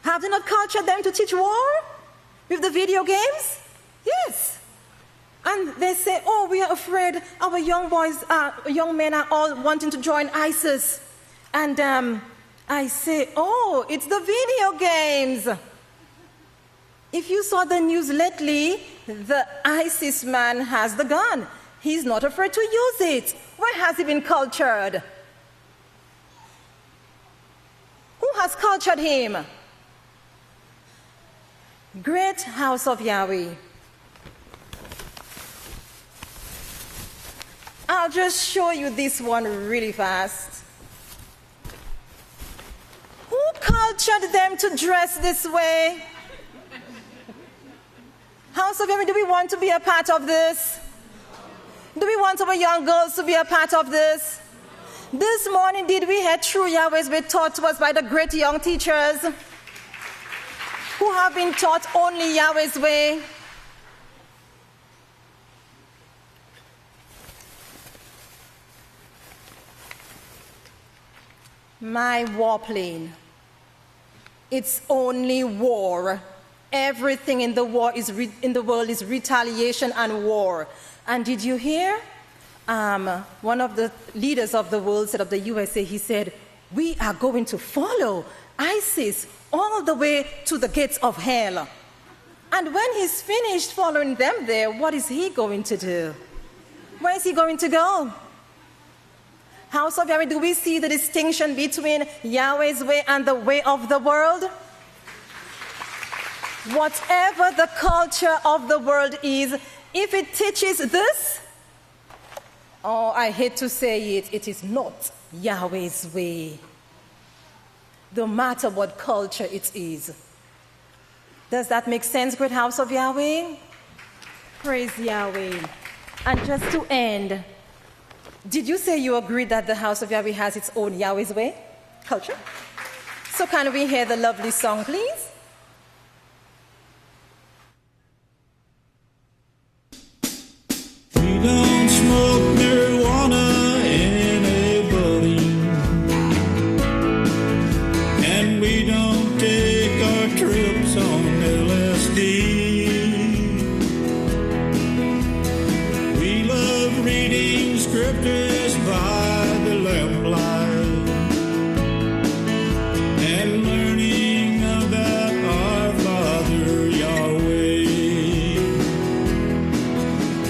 Have they not cultured them to teach war? With the video games? Yes. And they say, oh, we are afraid our young men are all wanting to join ISIS. And I say, oh, it's the video games. If you saw the news lately, the ISIS man has the gun. He's not afraid to use it. Where has he been cultured? Who has cultured him? Great House of Yahweh. I'll just show you this one really fast. Who cultured them to dress this way? House of Yahweh, do we want to be a part of this? Do we want our young girls to be a part of this? This morning, did we hear true Yahweh's way taught to us by the great young teachers who have been taught only Yahweh's way? My warplane. It's only war. Everything in the world is retaliation and war. And did you hear? One of the leaders of the world said of the USA, he said, we are going to follow ISIS all the way to the gates of hell. And when he's finished following them there, what is he going to do? Where is he going to go? House of Yahweh, do we see the distinction between Yahweh's way and the way of the world? Whatever the culture of the world is, if it teaches this, oh, I hate to say it, it is not Yahweh's way. No matter what culture it is. Does that make sense, great House of Yahweh? Praise Yahweh. And just to end, did you say you agree that the House of Yahweh has its own Yahweh's way culture? So can we hear the lovely song, please? We don't smoke marijuana in a building, and we don't take our trips on LSD. We love reading scriptures by the lamplight and learning about our Father Yahweh.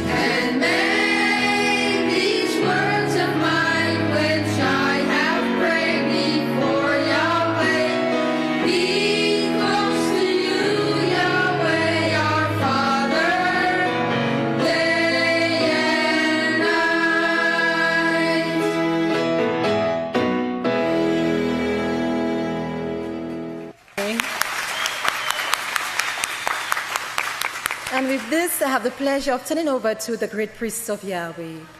And may these words of mine, which I have prayed before Yahweh, be close to you, Yahweh, our Father, day and night. And with this, I have the pleasure of turning over to the great priests of Yahweh.